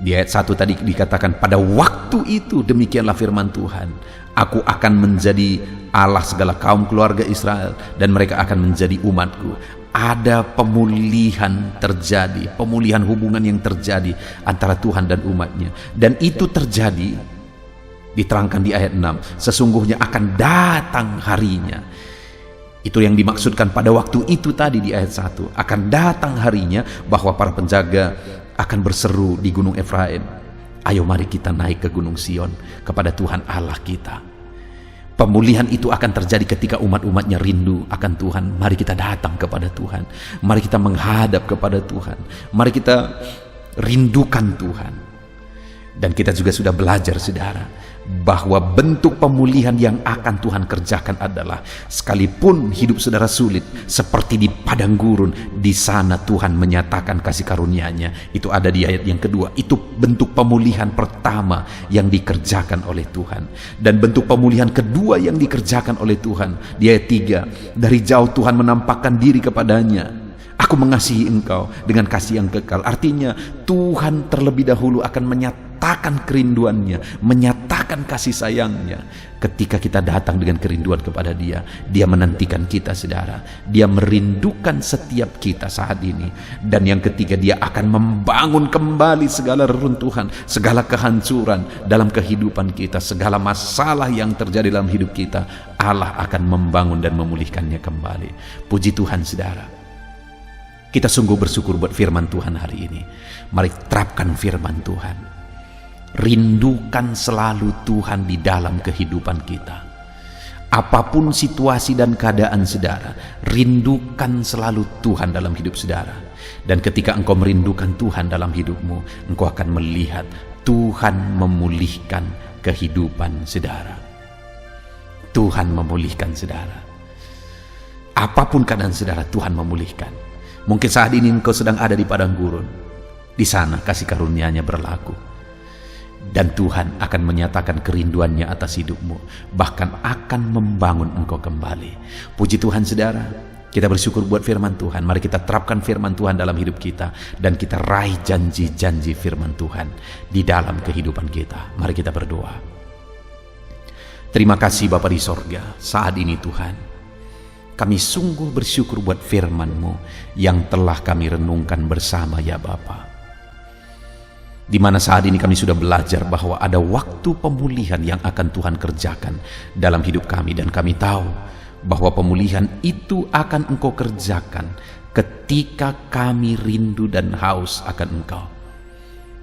di ayat 1 tadi dikatakan, pada waktu itu demikianlah firman Tuhan, aku akan menjadi Allah segala kaum keluarga Israel dan mereka akan menjadi umatku. Ada pemulihan terjadi, pemulihan hubungan yang terjadi antara Tuhan dan umatnya. Dan itu terjadi, diterangkan di ayat 6, sesungguhnya akan datang harinya. Itu yang dimaksudkan pada waktu itu tadi di ayat 1, akan datang harinya bahwa para penjaga akan berseru di gunung Efraim, ayo mari kita naik ke gunung Sion kepada Tuhan Allah kita. Pemulihan itu akan terjadi ketika umat-umatnya rindu akan Tuhan. Mari kita datang kepada Tuhan. Mari kita menghadap kepada Tuhan. Mari kita rindukan Tuhan. Dan kita juga sudah belajar, saudara, bahwa bentuk pemulihan yang akan Tuhan kerjakan adalah sekalipun hidup saudara sulit seperti di padang gurun, di sana Tuhan menyatakan kasih karunia-Nya. Itu ada di ayat yang kedua. Itu bentuk pemulihan pertama yang dikerjakan oleh Tuhan. Dan bentuk pemulihan kedua yang dikerjakan oleh Tuhan di ayat 3, dari jauh Tuhan menampakkan diri kepadanya. Aku mengasihi engkau dengan kasih yang kekal. Artinya Tuhan terlebih dahulu akan menyatakan kerinduannya, menyatakan kasih sayangnya. Ketika kita datang dengan kerinduan kepada Dia, Dia menantikan kita, saudara. Dia merindukan setiap kita saat ini. Dan yang ketiga, Dia akan membangun kembali segala reruntuhan, segala kehancuran dalam kehidupan kita, segala masalah yang terjadi dalam hidup kita. Allah akan membangun dan memulihkannya kembali. Puji Tuhan, saudara. Kita sungguh bersyukur buat firman Tuhan hari ini. Mari terapkan firman Tuhan. Rindukan selalu Tuhan di dalam kehidupan kita. Apapun situasi dan keadaan saudara, rindukan selalu Tuhan dalam hidup saudara. Dan ketika engkau merindukan Tuhan dalam hidupmu, engkau akan melihat Tuhan memulihkan kehidupan saudara. Tuhan memulihkan saudara. Apapun keadaan saudara, Tuhan memulihkan. Mungkin saat ini engkau sedang ada di padang gurun. Di sana kasih karunia-Nya berlaku. Dan Tuhan akan menyatakan kerinduannya atas hidupmu. Bahkan akan membangun engkau kembali. Puji Tuhan, saudara. Kita bersyukur buat firman Tuhan. Mari kita terapkan firman Tuhan dalam hidup kita. Dan kita raih janji-janji firman Tuhan di dalam kehidupan kita. Mari kita berdoa. Terima kasih Bapa di sorga. Saat ini Tuhan, kami sungguh bersyukur buat firman-Mu yang telah kami renungkan bersama, ya Bapa. Di mana saat ini kami sudah belajar bahwa ada waktu pemulihan yang akan Tuhan kerjakan dalam hidup kami. Dan kami tahu bahwa pemulihan itu akan Engkau kerjakan ketika kami rindu dan haus akan Engkau.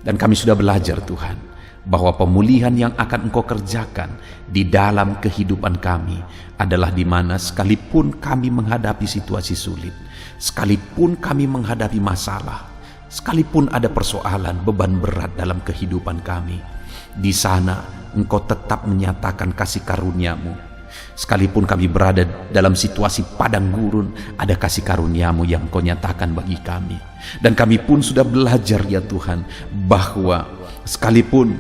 Dan kami sudah belajar, Tuhan, bahwa pemulihan yang akan Engkau kerjakan di dalam kehidupan kami adalah di mana sekalipun kami menghadapi situasi sulit, sekalipun kami menghadapi masalah, sekalipun ada persoalan, beban berat dalam kehidupan kami, di sana Engkau tetap menyatakan kasih karunia-Mu. Sekalipun kami berada dalam situasi padang gurun, ada kasih karunia-Mu yang Engkau nyatakan bagi kami. Dan kami pun sudah belajar, ya Tuhan, bahwa sekalipun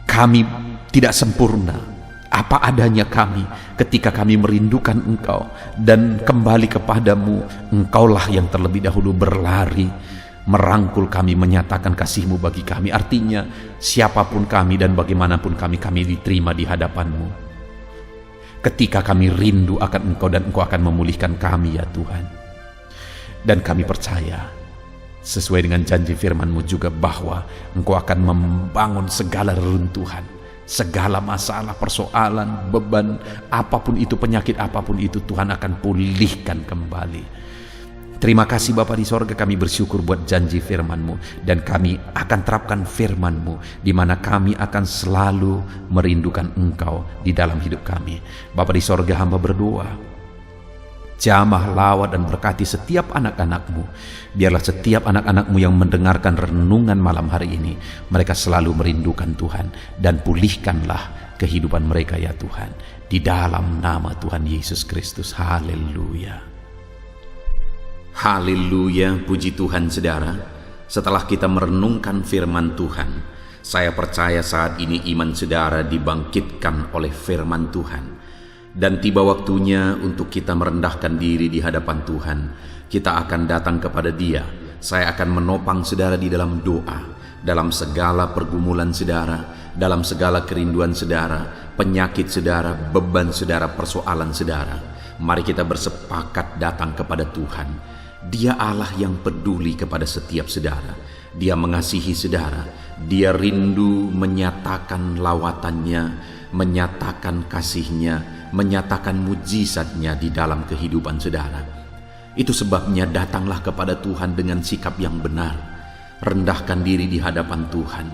kami tidak sempurna, apa adanya kami, ketika kami merindukan Engkau dan kembali kepadamu, Engkaulah yang terlebih dahulu berlari, merangkul kami, menyatakan kasih-Mu bagi kami. Artinya siapapun kami dan bagaimanapun kami diterima di hadapan-Mu. Ketika kami rindu akan Engkau dan Engkau akan memulihkan kami, ya Tuhan. Dan kami percaya, sesuai dengan janji firman-Mu juga, bahwa Engkau akan membangun segala reruntuhan, segala masalah, persoalan, beban, apapun itu, penyakit apapun itu, Tuhan akan pulihkan kembali. Terima kasih Bapa di sorga, kami bersyukur buat janji firman-Mu. Dan kami akan terapkan firman-Mu, di mana kami akan selalu merindukan Engkau di dalam hidup kami. Bapa di sorga, hamba berdoa, jamah, lawat, dan berkati setiap anak-anak-Mu. Biarlah setiap anak-anak-Mu yang mendengarkan renungan malam hari ini, mereka selalu merindukan Tuhan. Dan pulihkanlah kehidupan mereka, ya Tuhan. Di dalam nama Tuhan Yesus Kristus. Haleluya. Haleluya, puji Tuhan, saudara. Setelah kita merenungkan firman Tuhan, saya percaya saat ini iman saudara dibangkitkan oleh firman Tuhan. Dan tiba waktunya untuk kita merendahkan diri di hadapan Tuhan. Kita akan datang kepada Dia. Saya akan menopang saudara di dalam doa, dalam segala pergumulan saudara, dalam segala kerinduan saudara, penyakit saudara, beban saudara, persoalan saudara. Mari kita bersepakat datang kepada Tuhan. Dia Allah yang peduli kepada setiap saudara. Dia mengasihi saudara. Dia rindu menyatakan lawatannya, menyatakan kasihnya, menyatakan mujizatnya di dalam kehidupan saudara. Itu sebabnya datanglah kepada Tuhan dengan sikap yang benar. Rendahkan diri di hadapan Tuhan.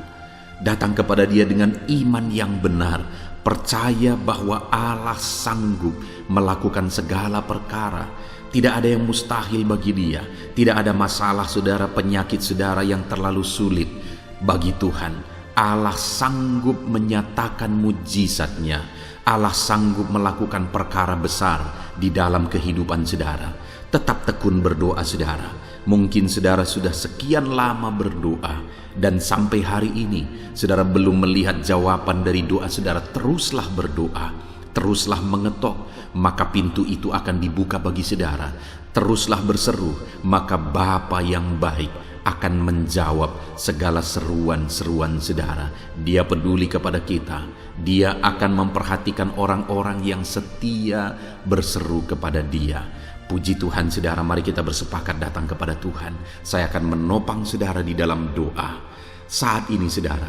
Datang kepada Dia dengan iman yang benar. Percaya bahwa Allah sanggup melakukan segala perkara. Tidak ada yang mustahil bagi Dia. Tidak ada masalah saudara, penyakit saudara yang terlalu sulit bagi Tuhan. Allah sanggup menyatakan mujizat-Nya. Allah sanggup melakukan perkara besar di dalam kehidupan saudara. Tetap tekun berdoa saudara. Mungkin saudara sudah sekian lama berdoa dan sampai hari ini saudara belum melihat jawaban dari doa saudara. Teruslah berdoa, teruslah mengetok, maka pintu itu akan dibuka bagi saudara. Teruslah berseru, maka Bapa yang baik akan menjawab segala seruan-seruan saudara. Dia peduli kepada kita. Dia akan memperhatikan orang-orang yang setia berseru kepada Dia. Puji Tuhan saudara, mari kita bersepakat datang kepada Tuhan. Saya akan menopang saudara di dalam doa. Saat ini saudara,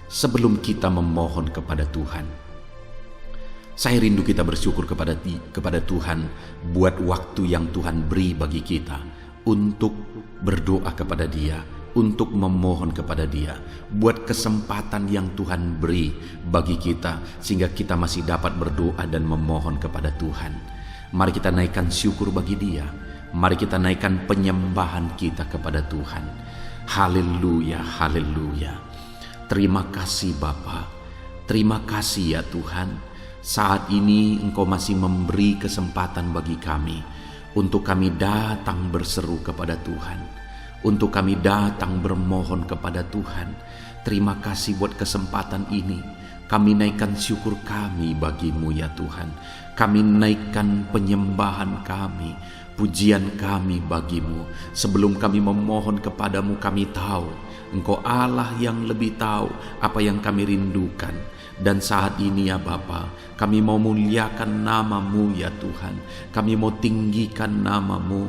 sebelum kita memohon kepada Tuhan, saya rindu kita bersyukur kepada Tuhan buat waktu yang Tuhan beri bagi kita untuk berdoa kepada Dia, untuk memohon kepada Dia, buat kesempatan yang Tuhan beri bagi kita sehingga kita masih dapat berdoa dan memohon kepada Tuhan. Mari kita naikkan syukur bagi Dia. Mari kita naikkan penyembahan kita kepada Tuhan. Haleluya, haleluya. Terima kasih Bapa. Terima kasih ya Tuhan. Saat ini Engkau masih memberi kesempatan bagi kami untuk kami datang berseru kepada Tuhan, untuk kami datang bermohon kepada Tuhan. Terima kasih buat kesempatan ini. Kami naikkan syukur kami bagi-Mu ya Tuhan. Kami naikkan penyembahan kami, pujian kami bagi-Mu. Sebelum kami memohon kepadamu, kami tahu Engkau Allah yang lebih tahu apa yang kami rindukan. Dan saat ini ya Bapa, kami mau muliakan nama-Mu ya Tuhan. Kami mau tinggikan nama-Mu,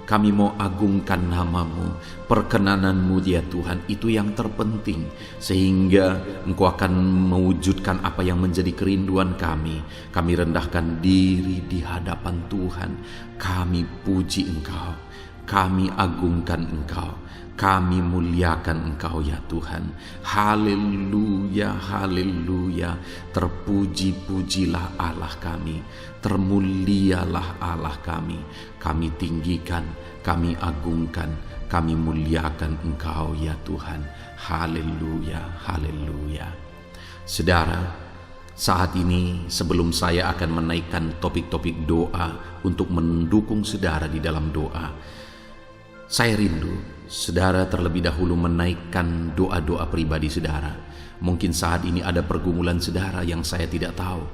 kami mau agungkan nama-Mu. Perkenanan-Mu ya Tuhan, itu yang terpenting. Sehingga Engkau akan mewujudkan apa yang menjadi kerinduan kami. Kami rendahkan diri di hadapan Tuhan. Kami puji Engkau, kami agungkan Engkau, kami muliakan Engkau ya Tuhan. Haleluya, haleluya. Terpuji-pujilah Allah kami, termulialah Allah kami. Kami tinggikan, kami agungkan, kami muliakan Engkau ya Tuhan. Haleluya, haleluya. Saudara, saat ini sebelum saya akan menaikkan topik-topik doa untuk mendukung saudara di dalam doa, saya rindu saudara terlebih dahulu menaikkan doa-doa pribadi saudara. Mungkin saat ini ada pergumulan saudara yang saya tidak tahu.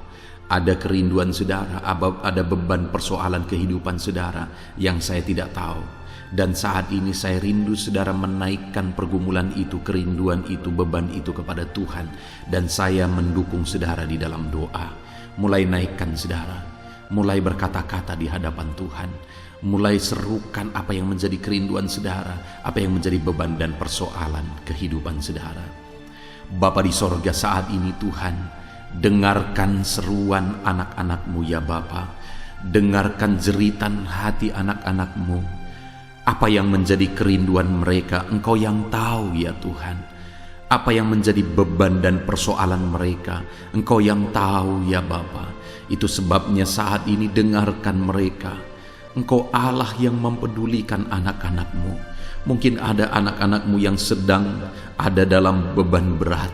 Ada kerinduan saudara, ada beban persoalan kehidupan saudara yang saya tidak tahu. Dan saat ini saya rindu saudara menaikkan pergumulan itu, kerinduan itu, beban itu kepada Tuhan. Dan saya mendukung saudara di dalam doa. Mulai naikkan saudara, mulai berkata-kata di hadapan Tuhan. Mulai serukan apa yang menjadi kerinduan saudara, apa yang menjadi beban dan persoalan kehidupan saudara. Bapa di sorga, saat ini Tuhan, dengarkan seruan anak-anak-Mu ya Bapa. Dengarkan jeritan hati anak-anak-Mu. Apa yang menjadi kerinduan mereka, Engkau yang tahu ya Tuhan. Apa yang menjadi beban dan persoalan mereka, Engkau yang tahu ya Bapa. Itu sebabnya saat ini dengarkan mereka. Engkau Allah yang mempedulikan anak-anak-Mu. Mungkin ada anak-anak-Mu yang sedang ada dalam beban berat.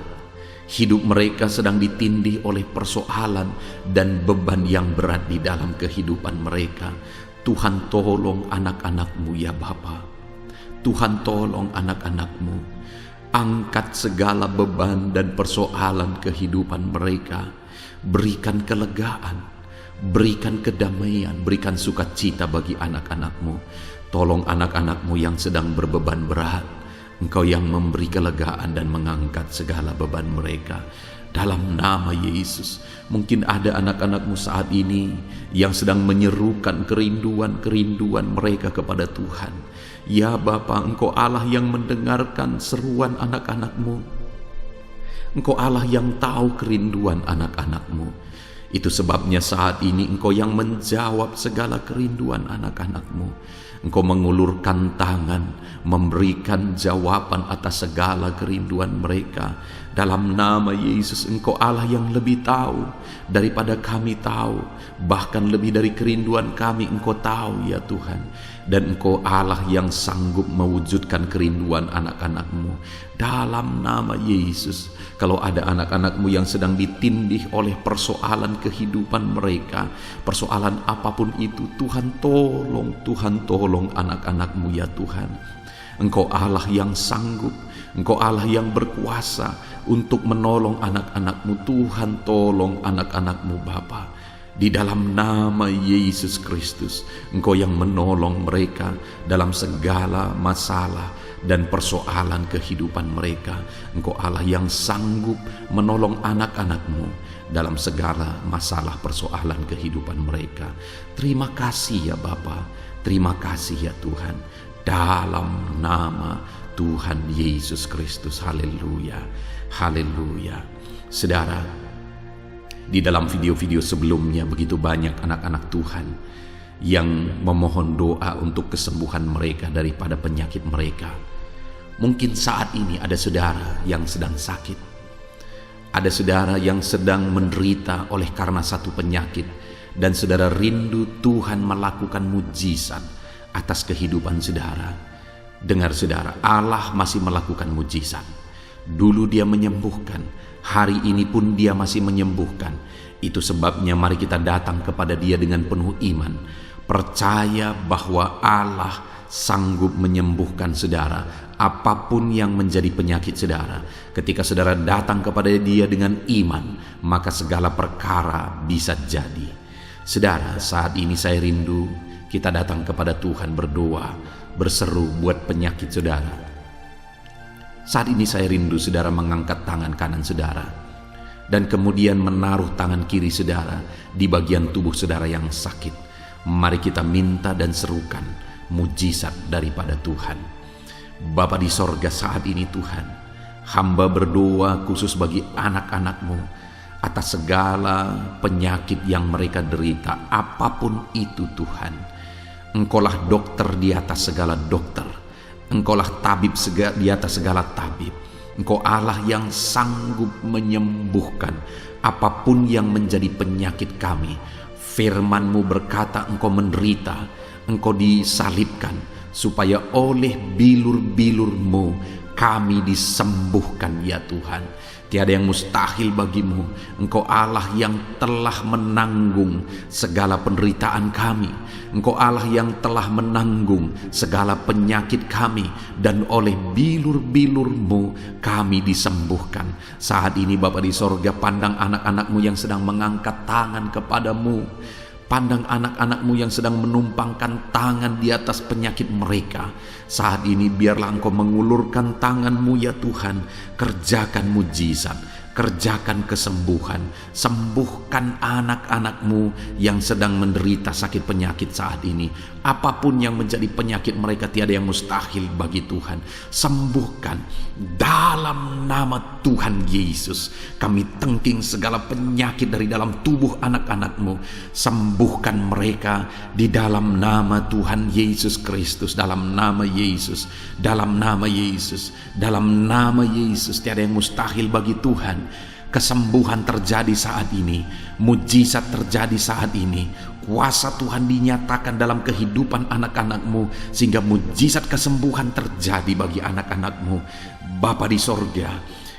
Hidup mereka sedang ditindih oleh persoalan dan beban yang berat di dalam kehidupan mereka. Tuhan tolong anak-anak-Mu ya Bapa. Tuhan tolong anak-anak-Mu. Angkat segala beban dan persoalan kehidupan mereka. Berikan kelegaan, berikan kedamaian, berikan sukacita bagi anak-anak-Mu. Tolong anak-anak-Mu yang sedang berbeban berat. Engkau yang memberi kelegaan dan mengangkat segala beban mereka. Dalam nama Yesus, mungkin ada anak-anak-Mu saat ini yang sedang menyerukan kerinduan-kerinduan mereka kepada Tuhan. Ya Bapa, Engkau Allah yang mendengarkan seruan anak-anak-Mu. Engkau Allah yang tahu kerinduan anak-anak-Mu. Itu sebabnya saat ini Engkau yang menjawab segala kerinduan anak-anak-Mu. Engkau mengulurkan tangan, memberikan jawaban atas segala kerinduan mereka. Dalam nama Yesus, Engkau Allah yang lebih tahu daripada kami tahu, bahkan lebih dari kerinduan kami Engkau tahu ya Tuhan. Dan Engkau Allah yang sanggup mewujudkan kerinduan anak-anak-Mu. Dalam nama Yesus, kalau ada anak-anak-Mu yang sedang ditindih oleh persoalan kehidupan mereka, persoalan apapun itu, Tuhan tolong anak-anak-Mu ya Tuhan. Engkau Allah yang sanggup, Engkau Allah yang berkuasa untuk menolong anak-anak-Mu. Tuhan tolong anak-anak-Mu Bapa. Di dalam nama Yesus Kristus, Engkau yang menolong mereka dalam segala masalah dan persoalan kehidupan mereka. Engkau Allah yang sanggup menolong anak-anak-Mu dalam segala masalah persoalan kehidupan mereka. Terima kasih ya Bapa, terima kasih ya Tuhan. Dalam nama Tuhan Yesus Kristus, haleluya, haleluya. Saudara, di dalam video-video sebelumnya begitu banyak anak-anak Tuhan yang memohon doa untuk kesembuhan mereka daripada penyakit mereka. Mungkin saat ini ada saudara yang sedang sakit, ada saudara yang sedang menderita oleh karena satu penyakit, dan saudara rindu Tuhan melakukan mujizat atas kehidupan saudara. Dengar saudara, Allah masih melakukan mujizat. Dulu Dia menyembuhkan, hari ini pun Dia masih menyembuhkan. Itu sebabnya mari kita datang kepada Dia dengan penuh iman, percaya bahwa Allah sanggup menyembuhkan saudara apapun yang menjadi penyakit saudara. Ketika saudara datang kepada Dia dengan iman, maka segala perkara bisa jadi. Saudara, saat ini saya rindu kita datang kepada Tuhan berdoa, berseru buat penyakit saudara. Saat ini saya rindu saudara mengangkat tangan kanan saudara dan kemudian menaruh tangan kiri saudara di bagian tubuh saudara yang sakit. Mari kita minta dan serukan mujizat daripada Tuhan. Bapa di sorga, saat ini Tuhan, hamba berdoa khusus bagi anak-anak-Mu atas segala penyakit yang mereka derita, apapun itu Tuhan. Engkaulah dokter di atas segala dokter, Engkaulah tabib di atas segala tabib. Engkau Allah yang sanggup menyembuhkan apapun yang menjadi penyakit kami. Firman-Mu berkata Engkau menderita, Engkau disalibkan, supaya oleh bilur-bilur-Mu kami disembuhkan ya Tuhan. Tiada yang mustahil bagimu. Engkau Allah yang telah menanggung segala penderitaan kami. Engkau Allah yang telah menanggung segala penyakit kami, dan oleh bilur-bilur-Mu kami disembuhkan. Saat ini Bapa di sorga, pandang anak-anak-Mu yang sedang mengangkat tangan kepadamu. Pandang anak-anak-Mu yang sedang menumpangkan tangan di atas penyakit mereka. Saat ini biarlah Engkau mengulurkan tangan-Mu ya Tuhan. Kerjakan mujizat, kerjakan kesembuhan. Sembuhkan anak-anak-Mu yang sedang menderita sakit penyakit saat ini. Apapun yang menjadi penyakit mereka, tiada yang mustahil bagi Tuhan. Sembuhkan dalam nama Tuhan Yesus. Kami tengking segala penyakit dari dalam tubuh anak-anak-Mu. Sembuhkan mereka di dalam nama Tuhan Yesus Kristus. Dalam nama Yesus, dalam nama Yesus, dalam nama Yesus. Tiada yang mustahil bagi Tuhan. Kesembuhan terjadi saat ini, mujizat terjadi saat ini. Kuasa Tuhan dinyatakan dalam kehidupan anak-anak-Mu, sehingga mujizat kesembuhan terjadi bagi anak-anak-Mu. Bapa di sorga,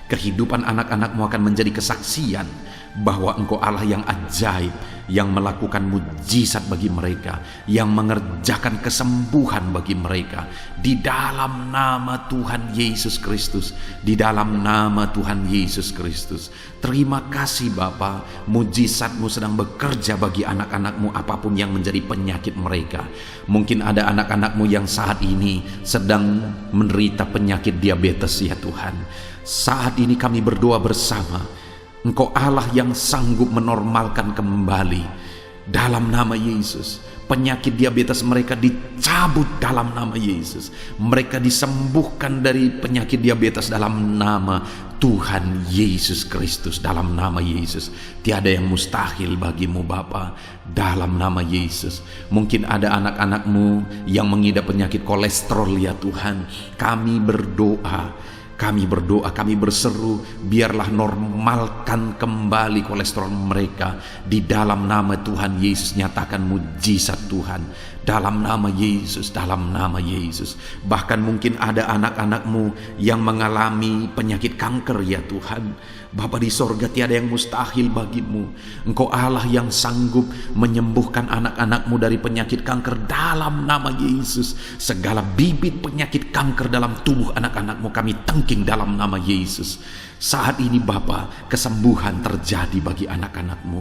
kehidupan anak-anak-Mu akan menjadi kesaksian bahwa Engkau Allah yang ajaib, yang melakukan mujizat bagi mereka, yang mengerjakan kesembuhan bagi mereka. Di dalam nama Tuhan Yesus Kristus, di dalam nama Tuhan Yesus Kristus. Terima kasih Bapa, mujizat-Mu sedang bekerja bagi anak-anak-Mu apapun yang menjadi penyakit mereka. Mungkin ada anak-anak-Mu yang saat ini sedang menderita penyakit diabetes ya Tuhan. Saat ini kami berdoa bersama, Engkau Allah yang sanggup menormalkan kembali. Dalam nama Yesus, penyakit diabetes mereka dicabut dalam nama Yesus. Mereka disembuhkan dari penyakit diabetes dalam nama Tuhan Yesus Kristus. Dalam nama Yesus, tiada yang mustahil bagimu Bapa. Dalam nama Yesus, mungkin ada anak-anak-Mu yang mengidap penyakit kolesterol ya Tuhan. Kami berdoa Kami berdoa, kami berseru, biarlah normalkan kembali kolesterol mereka. Di dalam nama Tuhan Yesus, nyatakan mujizat Tuhan. Dalam nama Yesus, dalam nama Yesus. Bahkan mungkin ada anak-anakmu yang mengalami penyakit kanker ya Tuhan. Bapa di sorga, tiada yang mustahil bagimu. Engkau Allah yang sanggup menyembuhkan anak-anakmu dari penyakit kanker dalam nama Yesus. Segala bibit penyakit kanker dalam tubuh anak-anakmu kami tangking dalam nama Yesus. Saat ini Bapa, kesembuhan terjadi bagi anak-anakmu.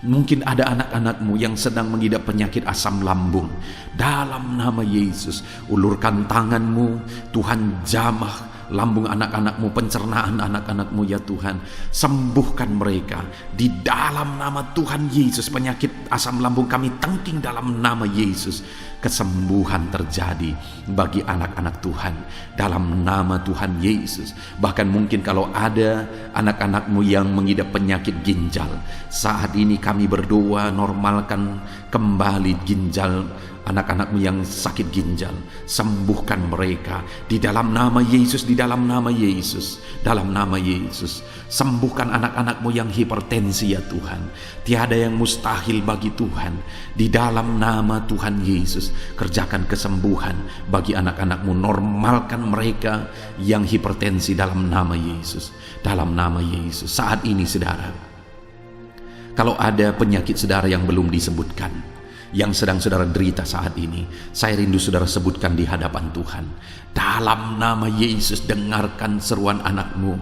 Mungkin ada anak-anakmu yang sedang mengidap penyakit asam lambung. Dalam nama Yesus, ulurkan tanganmu, Tuhan jamah lambung anak-anakmu, pencernaan anak-anakmu ya Tuhan. Sembuhkan mereka di dalam nama Tuhan Yesus. Penyakit asam lambung kami tangking dalam nama Yesus. Kesembuhan terjadi bagi anak-anak Tuhan dalam nama Tuhan Yesus. Bahkan mungkin kalau ada anak-anakmu yang mengidap penyakit ginjal, saat ini kami berdoa, normalkan kembali ginjal anak-anakmu yang sakit ginjal. Sembuhkan mereka di dalam nama Yesus, di dalam nama Yesus, dalam nama Yesus. Sembuhkan anak-anakmu yang hipertensi ya Tuhan. Tiada yang mustahil bagi Tuhan. Di dalam nama Tuhan Yesus, kerjakan kesembuhan bagi anak-anakmu. Normalkan mereka yang hipertensi dalam nama Yesus, dalam nama Yesus. Saat ini saudara, kalau ada penyakit saudara yang belum disebutkan, yang sedang saudara derita saat ini, saya rindu saudara sebutkan di hadapan Tuhan. Dalam nama Yesus, dengarkan seruan anakmu.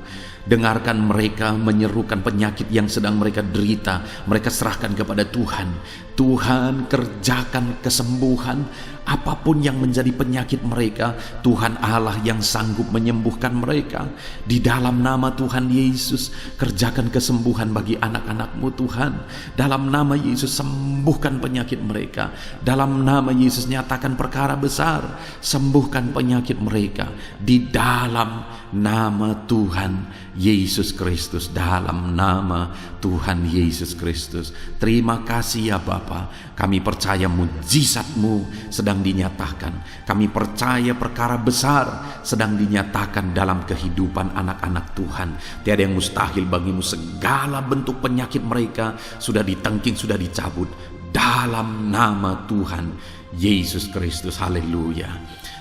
Dengarkan mereka menyerukan penyakit yang sedang mereka derita. Mereka serahkan kepada Tuhan. Tuhan, kerjakan kesembuhan apapun yang menjadi penyakit mereka. Tuhan Allah yang sanggup menyembuhkan mereka. Di dalam nama Tuhan Yesus, kerjakan kesembuhan bagi anak-anakmu Tuhan. Dalam nama Yesus, sembuhkan penyakit mereka. Dalam nama Yesus, nyatakan perkara besar. Sembuhkan penyakit mereka. Di dalam nama Tuhan Yesus Kristus, dalam nama Tuhan Yesus Kristus. Terima kasih ya Bapa. Kami percaya mujizat-Mu sedang dinyatakan. Kami percaya perkara besar sedang dinyatakan dalam kehidupan anak-anak Tuhan. Tiada yang mustahil bagimu. Segala bentuk penyakit mereka sudah ditangking, sudah dicabut dalam nama Tuhan Yesus Kristus. Haleluya.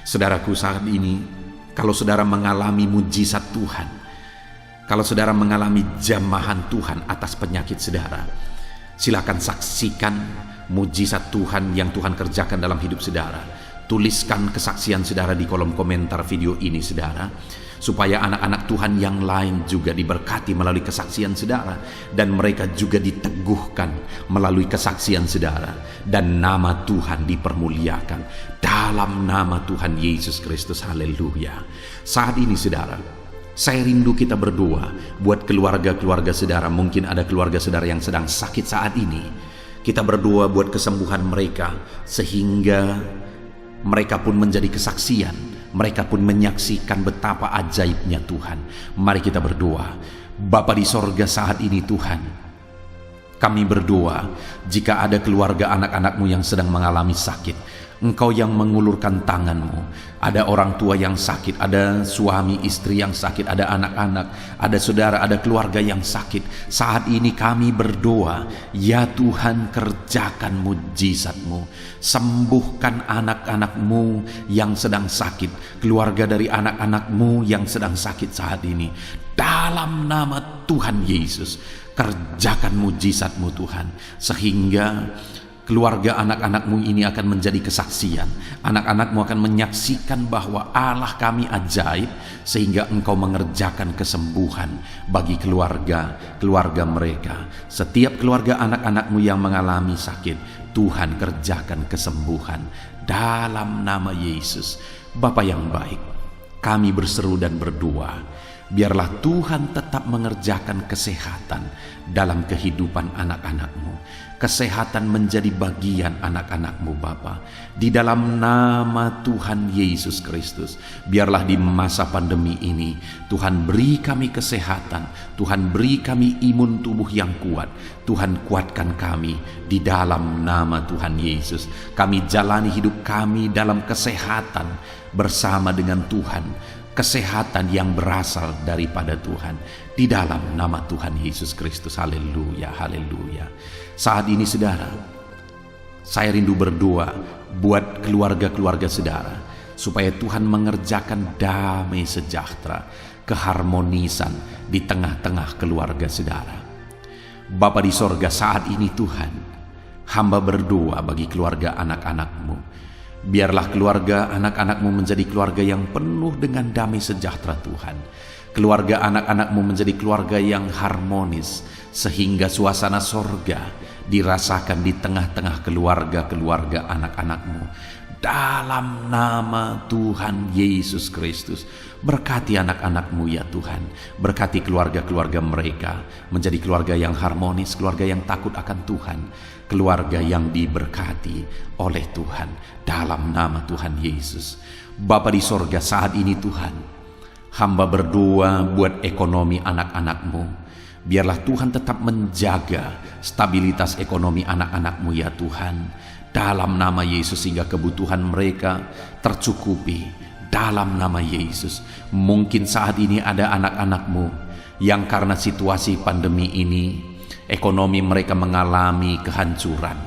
Saudaraku, saat ini kalau saudara mengalami mujizat Tuhan, kalau saudara mengalami jamahan Tuhan atas penyakit saudara, silakan saksikan mujizat Tuhan yang Tuhan kerjakan dalam hidup saudara. Tuliskan kesaksian saudara di kolom komentar video ini saudara, supaya anak-anak Tuhan yang lain juga diberkati melalui kesaksian saudara, dan mereka juga diteguhkan melalui kesaksian saudara, dan nama Tuhan dipermuliakan dalam nama Tuhan Yesus Kristus. Haleluya. Saat ini saudara, saya rindu kita berdoa buat keluarga-keluarga saudara. Mungkin ada keluarga saudara yang sedang sakit saat ini. Kita berdoa buat kesembuhan mereka, sehingga mereka pun menjadi kesaksian. Mereka pun menyaksikan betapa ajaibnya Tuhan. Mari kita berdoa. Bapa di sorga, saat ini Tuhan, kami berdoa jika ada keluarga anak-anakmu yang sedang mengalami sakit, Engkau yang mengulurkan tanganmu. Ada orang tua yang sakit, ada suami istri yang sakit, ada anak-anak, ada saudara, ada keluarga yang sakit. Saat ini kami berdoa, ya Tuhan, kerjakan mujizat-Mu. Sembuhkan anak-anak-Mu yang sedang sakit, keluarga dari anak-anak-Mu yang sedang sakit saat ini. Dalam nama Tuhan Yesus, kerjakan mujizat-Mu Tuhan, sehingga keluarga anak-anakmu ini akan menjadi kesaksian. Anak-anakmu akan menyaksikan bahwa Allah kami ajaib, sehingga Engkau mengerjakan kesembuhan bagi keluarga mereka. Setiap keluarga anak-anakmu yang mengalami sakit, Tuhan kerjakan kesembuhan dalam nama Yesus. Bapa yang baik, kami berseru dan berdoa, biarlah Tuhan tetap mengerjakan kesehatan dalam kehidupan anak-anak-Mu. Kesehatan menjadi bagian anak-anak-Mu Bapa. Di dalam nama Tuhan Yesus Kristus, biarlah di masa pandemi ini Tuhan beri kami kesehatan, Tuhan beri kami imun tubuh yang kuat. Tuhan kuatkan kami di dalam nama Tuhan Yesus. Kami jalani hidup kami dalam kesehatan bersama dengan Tuhan. kesehatan yang berasal daripada Tuhan. Di dalam nama Tuhan Yesus Kristus. Haleluya, haleluya. Saat ini saudara, saya rindu berdoa buat keluarga-keluarga saudara, supaya Tuhan mengerjakan damai sejahtera, keharmonisan di tengah-tengah keluarga saudara. Bapa di sorga, saat ini Tuhan, hamba berdoa bagi keluarga anak-anak-Mu. Biarlah keluarga anak-anak-Mu menjadi keluarga yang penuh dengan damai sejahtera Tuhan. Keluarga anak-anak-Mu menjadi keluarga yang harmonis, sehingga suasana sorga dirasakan di tengah-tengah keluarga-keluarga anak-anak-Mu. Dalam nama Tuhan Yesus Kristus, berkati anak-anak-Mu ya Tuhan. Berkati keluarga-keluarga mereka menjadi keluarga yang harmonis, keluarga yang takut akan Tuhan, keluarga yang diberkati oleh Tuhan. Dalam nama Tuhan Yesus. Bapa di sorga, saat ini Tuhan, hamba berdoa buat ekonomi anak-anak-Mu. Biarlah Tuhan tetap menjaga stabilitas ekonomi anak-anak-Mu ya Tuhan. Dalam nama Yesus, sehingga kebutuhan mereka tercukupi. Dalam nama Yesus. Mungkin saat ini ada anak-anak-Mu yang karena situasi pandemi ini, ekonomi mereka mengalami kehancuran.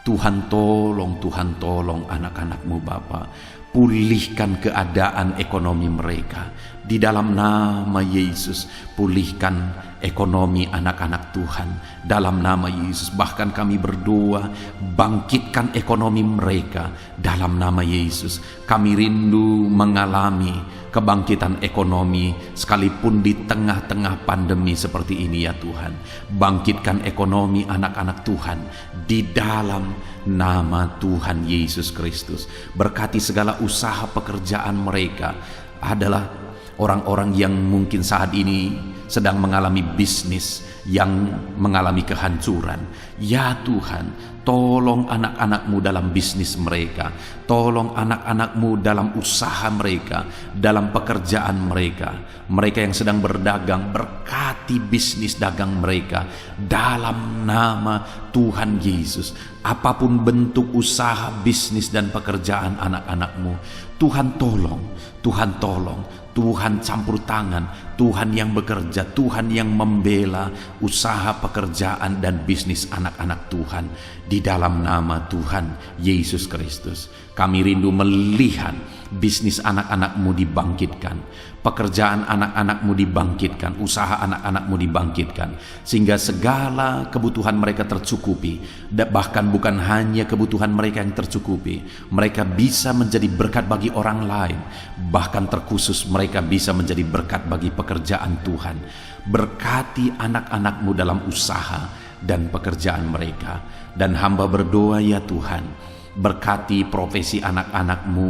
Tuhan tolong anak-anak-Mu Bapa. Pulihkan keadaan ekonomi mereka. Di dalam nama Yesus, pulihkan ekonomi anak-anak Tuhan. Dalam nama Yesus, bahkan kami berdoa, bangkitkan ekonomi mereka. Dalam nama Yesus, kami rindu mengalami kebangkitan ekonomi sekalipun di tengah-tengah pandemi seperti ini ya Tuhan. Bangkitkan ekonomi anak-anak Tuhan di dalam nama Tuhan Yesus Kristus. Berkati segala usaha pekerjaan mereka. Adalah orang-orang yang mungkin saat ini sedang mengalami bisnis yang mengalami kehancuran. Ya Tuhan, tolong anak-anak-Mu dalam bisnis mereka. Tolong anak-anak-Mu dalam usaha mereka, dalam pekerjaan mereka. Mereka yang sedang berdagang, berkati bisnis dagang mereka. Dalam nama Tuhan Yesus, apapun bentuk usaha, bisnis, dan pekerjaan anak-anak-Mu, Tuhan tolong, Tuhan tolong. Tuhan campur tangan, Tuhan yang bekerja, Tuhan yang membela usaha, pekerjaan, dan bisnis anak-anak Tuhan. Di dalam nama Tuhan Yesus Kristus, kami rindu melihat bisnis anak-anak-Mu dibangkitkan, pekerjaan anak-anak-Mu dibangkitkan, usaha anak-anak-Mu dibangkitkan, sehingga segala kebutuhan mereka tercukupi. Bahkan bukan hanya kebutuhan mereka yang tercukupi, mereka bisa menjadi berkat bagi orang lain. Bahkan terkhusus mereka bisa menjadi berkat bagi pekerjaan Tuhan. Berkati anak-anak-Mu dalam usaha dan pekerjaan mereka. Dan hamba berdoa ya Tuhan, berkati profesi anak-anak-Mu,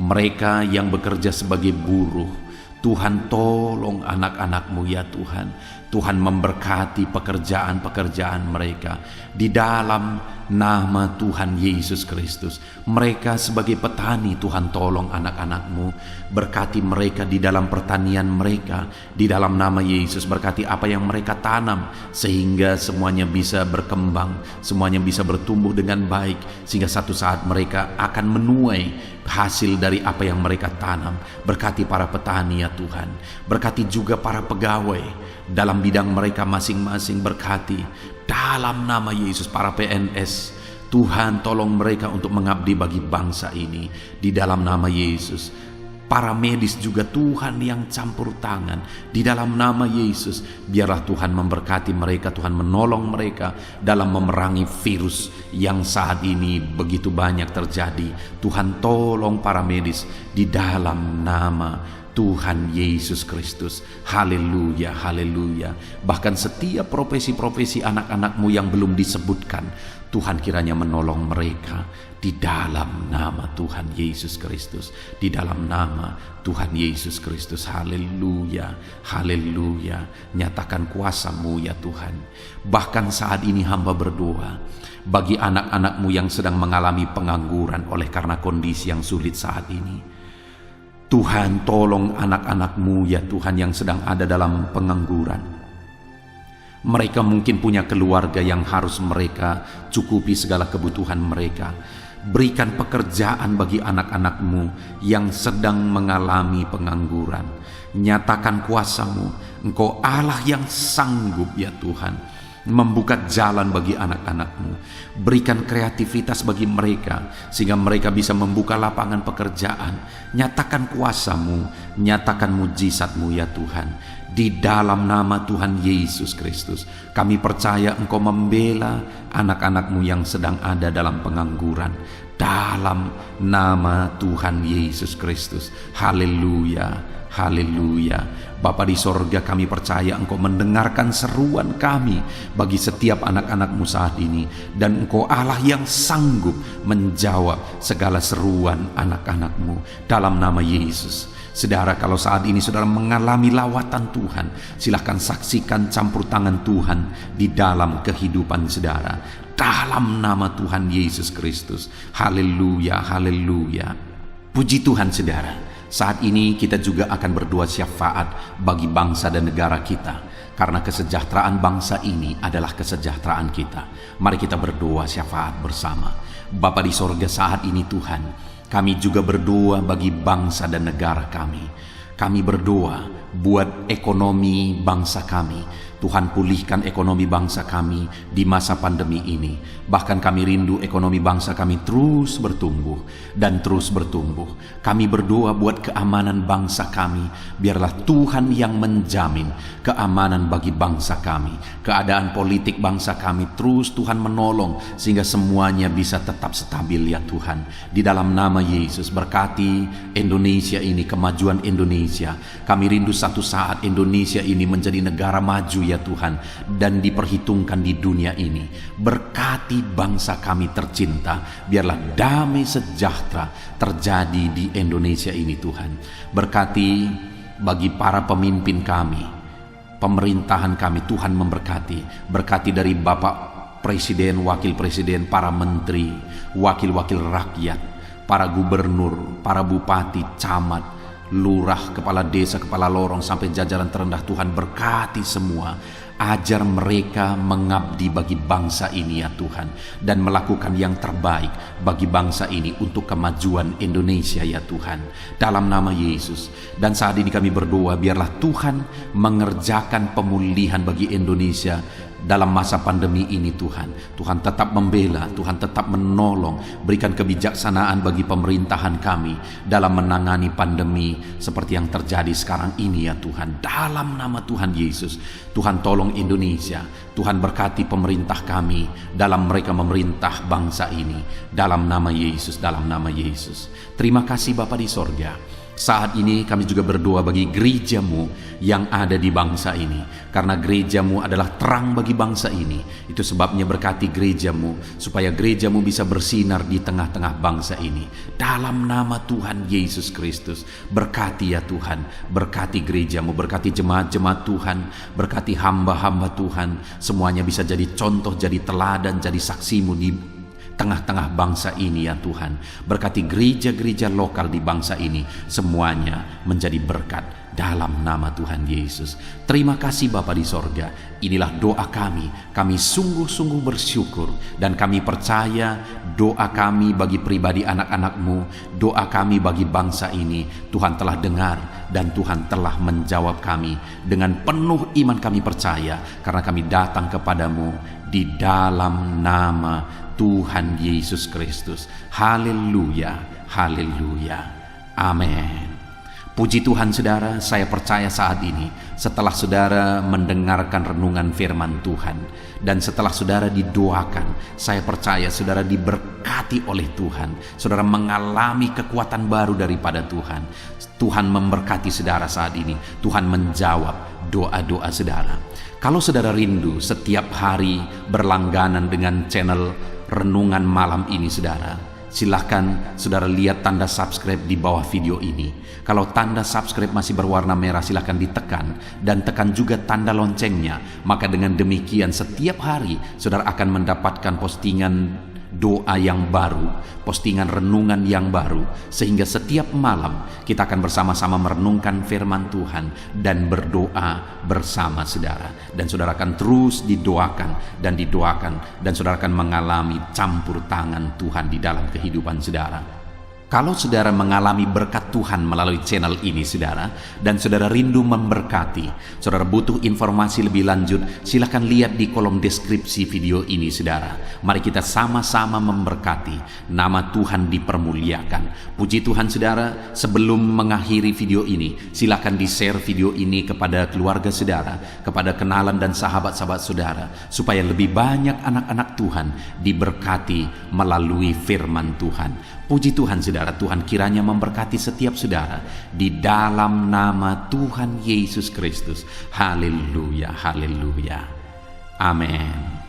mereka yang bekerja sebagai buruh. Tuhan tolong anak-anak-Mu ya Tuhan. Tuhan memberkati pekerjaan-pekerjaan mereka. Di dalam nama Tuhan Yesus Kristus. Mereka sebagai petani, Tuhan tolong anak-anak-Mu. Berkati mereka di dalam pertanian mereka. Di dalam nama Yesus, berkati apa yang mereka tanam, sehingga semuanya bisa berkembang, semuanya bisa bertumbuh dengan baik, sehingga satu saat mereka akan menuai hasil dari apa yang mereka tanam. Berkati para petani ya Tuhan. Berkati juga para pegawai dalam bidang mereka masing-masing. Berkati dalam nama Yesus para PNS. Tuhan tolong mereka untuk mengabdi bagi bangsa ini. Di dalam nama Yesus. Para medis juga Tuhan yang campur tangan. Di dalam nama Yesus, biarlah Tuhan memberkati mereka, Tuhan menolong mereka dalam memerangi virus yang saat ini begitu banyak terjadi. Tuhan tolong para medis di dalam nama Tuhan Yesus Kristus. Haleluya, haleluya. Bahkan setiap profesi-profesi anak-anak-Mu yang belum disebutkan, Tuhan kiranya menolong mereka di dalam nama Tuhan Yesus Kristus. Di dalam nama Tuhan Yesus Kristus. Haleluya, haleluya. Nyatakan kuasa-Mu ya Tuhan. Bahkan saat ini hamba berdoa bagi anak-anak-Mu yang sedang mengalami pengangguran oleh karena kondisi yang sulit saat ini. Tuhan tolong anak-anak-Mu ya Tuhan yang sedang ada dalam pengangguran. Mereka mungkin punya keluarga yang harus mereka cukupi segala kebutuhan mereka. Berikan pekerjaan bagi anak-anak-Mu yang sedang mengalami pengangguran. Nyatakan kuasa-Mu, Engkau Allah yang sanggup ya Tuhan, membuka jalan bagi anak-anak-Mu. Berikan kreativitas bagi mereka, sehingga mereka bisa membuka lapangan pekerjaan. Nyatakan kuasa-Mu, nyatakan mujizat-Mu ya Tuhan. Di dalam nama Tuhan Yesus Kristus, kami percaya Engkau membela anak-anak-Mu yang sedang ada dalam pengangguran. Dalam nama Tuhan Yesus Kristus. Haleluya, haleluya. Bapa di sorga, kami percaya Engkau mendengarkan seruan kami bagi setiap anak-anak-Mu saat ini. Dan Engkau Allah yang sanggup menjawab segala seruan anak-anak-Mu dalam nama Yesus. Saudara, kalau saat ini saudara mengalami lawatan Tuhan, silahkan saksikan campur tangan Tuhan di dalam kehidupan saudara. Dalam nama Tuhan Yesus Kristus. Haleluya, haleluya. Puji Tuhan saudara. Saat ini kita juga akan berdoa syafaat bagi bangsa dan negara kita, karena kesejahteraan bangsa ini adalah kesejahteraan kita. Mari kita berdoa syafaat bersama. Bapa di sorga, saat ini Tuhan, kami juga berdoa bagi bangsa dan negara kami. Kami berdoa buat ekonomi bangsa kami. Tuhan, pulihkan ekonomi bangsa kami di masa pandemi ini. Bahkan kami rindu ekonomi bangsa kami terus bertumbuh dan terus bertumbuh. Kami berdoa buat keamanan bangsa kami. Biarlah Tuhan yang menjamin keamanan bagi bangsa kami. Keadaan politik bangsa kami terus Tuhan menolong, sehingga semuanya bisa tetap stabil ya Tuhan. Di dalam nama Yesus, berkati Indonesia ini, kemajuan Indonesia. Kami rindu satu saat Indonesia ini menjadi negara maju ya Tuhan, dan diperhitungkan di dunia ini. Berkati bangsa kami tercinta, biarlah damai sejahtera terjadi di Indonesia ini Tuhan. Berkati bagi para pemimpin kami, pemerintahan kami, Tuhan memberkati. Berkati dari Bapak Presiden, Wakil Presiden, para menteri, wakil-wakil rakyat, para gubernur, para bupati, camat, lurah, kepala desa, kepala lorong, sampai jajaran terendah. Tuhan berkati semua. Ajar mereka mengabdi bagi bangsa ini ya Tuhan, dan melakukan yang terbaik bagi bangsa ini untuk kemajuan Indonesia ya Tuhan, dalam nama Yesus. Dan saat ini kami berdoa, biarlah Tuhan mengerjakan pemulihan bagi Indonesia dalam masa pandemi ini Tuhan. Tuhan tetap membela, Tuhan tetap menolong. Berikan kebijaksanaan bagi pemerintahan kami dalam menangani pandemi seperti yang terjadi sekarang ini ya Tuhan. Dalam nama Tuhan Yesus, Tuhan tolong Indonesia. Tuhan berkati pemerintah kami dalam mereka memerintah bangsa ini. Dalam nama Yesus, dalam nama Yesus. Terima kasih Bapa di sorga. Saat ini kami juga berdoa bagi gereja-Mu yang ada di bangsa ini, karena gereja-Mu adalah terang bagi bangsa ini. Itu sebabnya berkati gereja-Mu, supaya gereja-Mu bisa bersinar di tengah-tengah bangsa ini. Dalam nama Tuhan Yesus Kristus, berkati ya Tuhan, berkati gereja-Mu, berkati jemaat-jemaat Tuhan, berkati hamba-hamba Tuhan. Semuanya bisa jadi contoh, jadi teladan, jadi saksi-Mu di tengah-tengah bangsa ini ya Tuhan. Berkati gereja-gereja lokal di bangsa ini, semuanya menjadi berkat dalam nama Tuhan Yesus. Terima kasih Bapa di sorga. Inilah doa kami. Kami sungguh-sungguh bersyukur, dan kami percaya doa kami bagi pribadi anak-anak-Mu, doa kami bagi bangsa ini, Tuhan telah dengar dan Tuhan telah menjawab kami. Dengan penuh iman kami percaya, karena kami datang kepadamu di dalam nama Tuhan Yesus Kristus. Haleluya, haleluya, amin. Puji Tuhan saudara, saya percaya saat ini setelah saudara mendengarkan renungan firman Tuhan, dan setelah saudara didoakan, saya percaya saudara diberkati oleh Tuhan. Saudara mengalami kekuatan baru daripada Tuhan. Tuhan memberkati saudara saat ini. Tuhan menjawab doa-doa saudara. Kalau saudara rindu setiap hari berlangganan dengan channel Renungan Malam ini saudara, silahkan saudara lihat tanda subscribe di bawah video ini. Kalau tanda subscribe masih berwarna merah, silahkan ditekan, dan tekan juga tanda loncengnya. Maka dengan demikian setiap hari saudara akan mendapatkan postingan doa yang baru, postingan renungan yang baru, sehingga setiap malam kita akan bersama-sama merenungkan firman Tuhan dan berdoa bersama saudara. Dan saudara akan terus didoakan, dan saudara akan mengalami campur tangan Tuhan di dalam kehidupan saudara. Kalau saudara mengalami berkat Tuhan melalui channel ini saudara, dan saudara rindu memberkati, saudara butuh informasi lebih lanjut, silakan lihat di kolom deskripsi video ini saudara. Mari kita sama-sama memberkati, nama Tuhan dipermuliakan. Puji Tuhan saudara, sebelum mengakhiri video ini, silakan di-share video ini kepada keluarga saudara, kepada kenalan dan sahabat-sahabat saudara, supaya lebih banyak anak-anak Tuhan diberkati melalui firman Tuhan. Puji Tuhan saudara, Tuhan kiranya memberkati setiap saudara di dalam nama Tuhan Yesus Kristus. Haleluya, haleluya. Amin.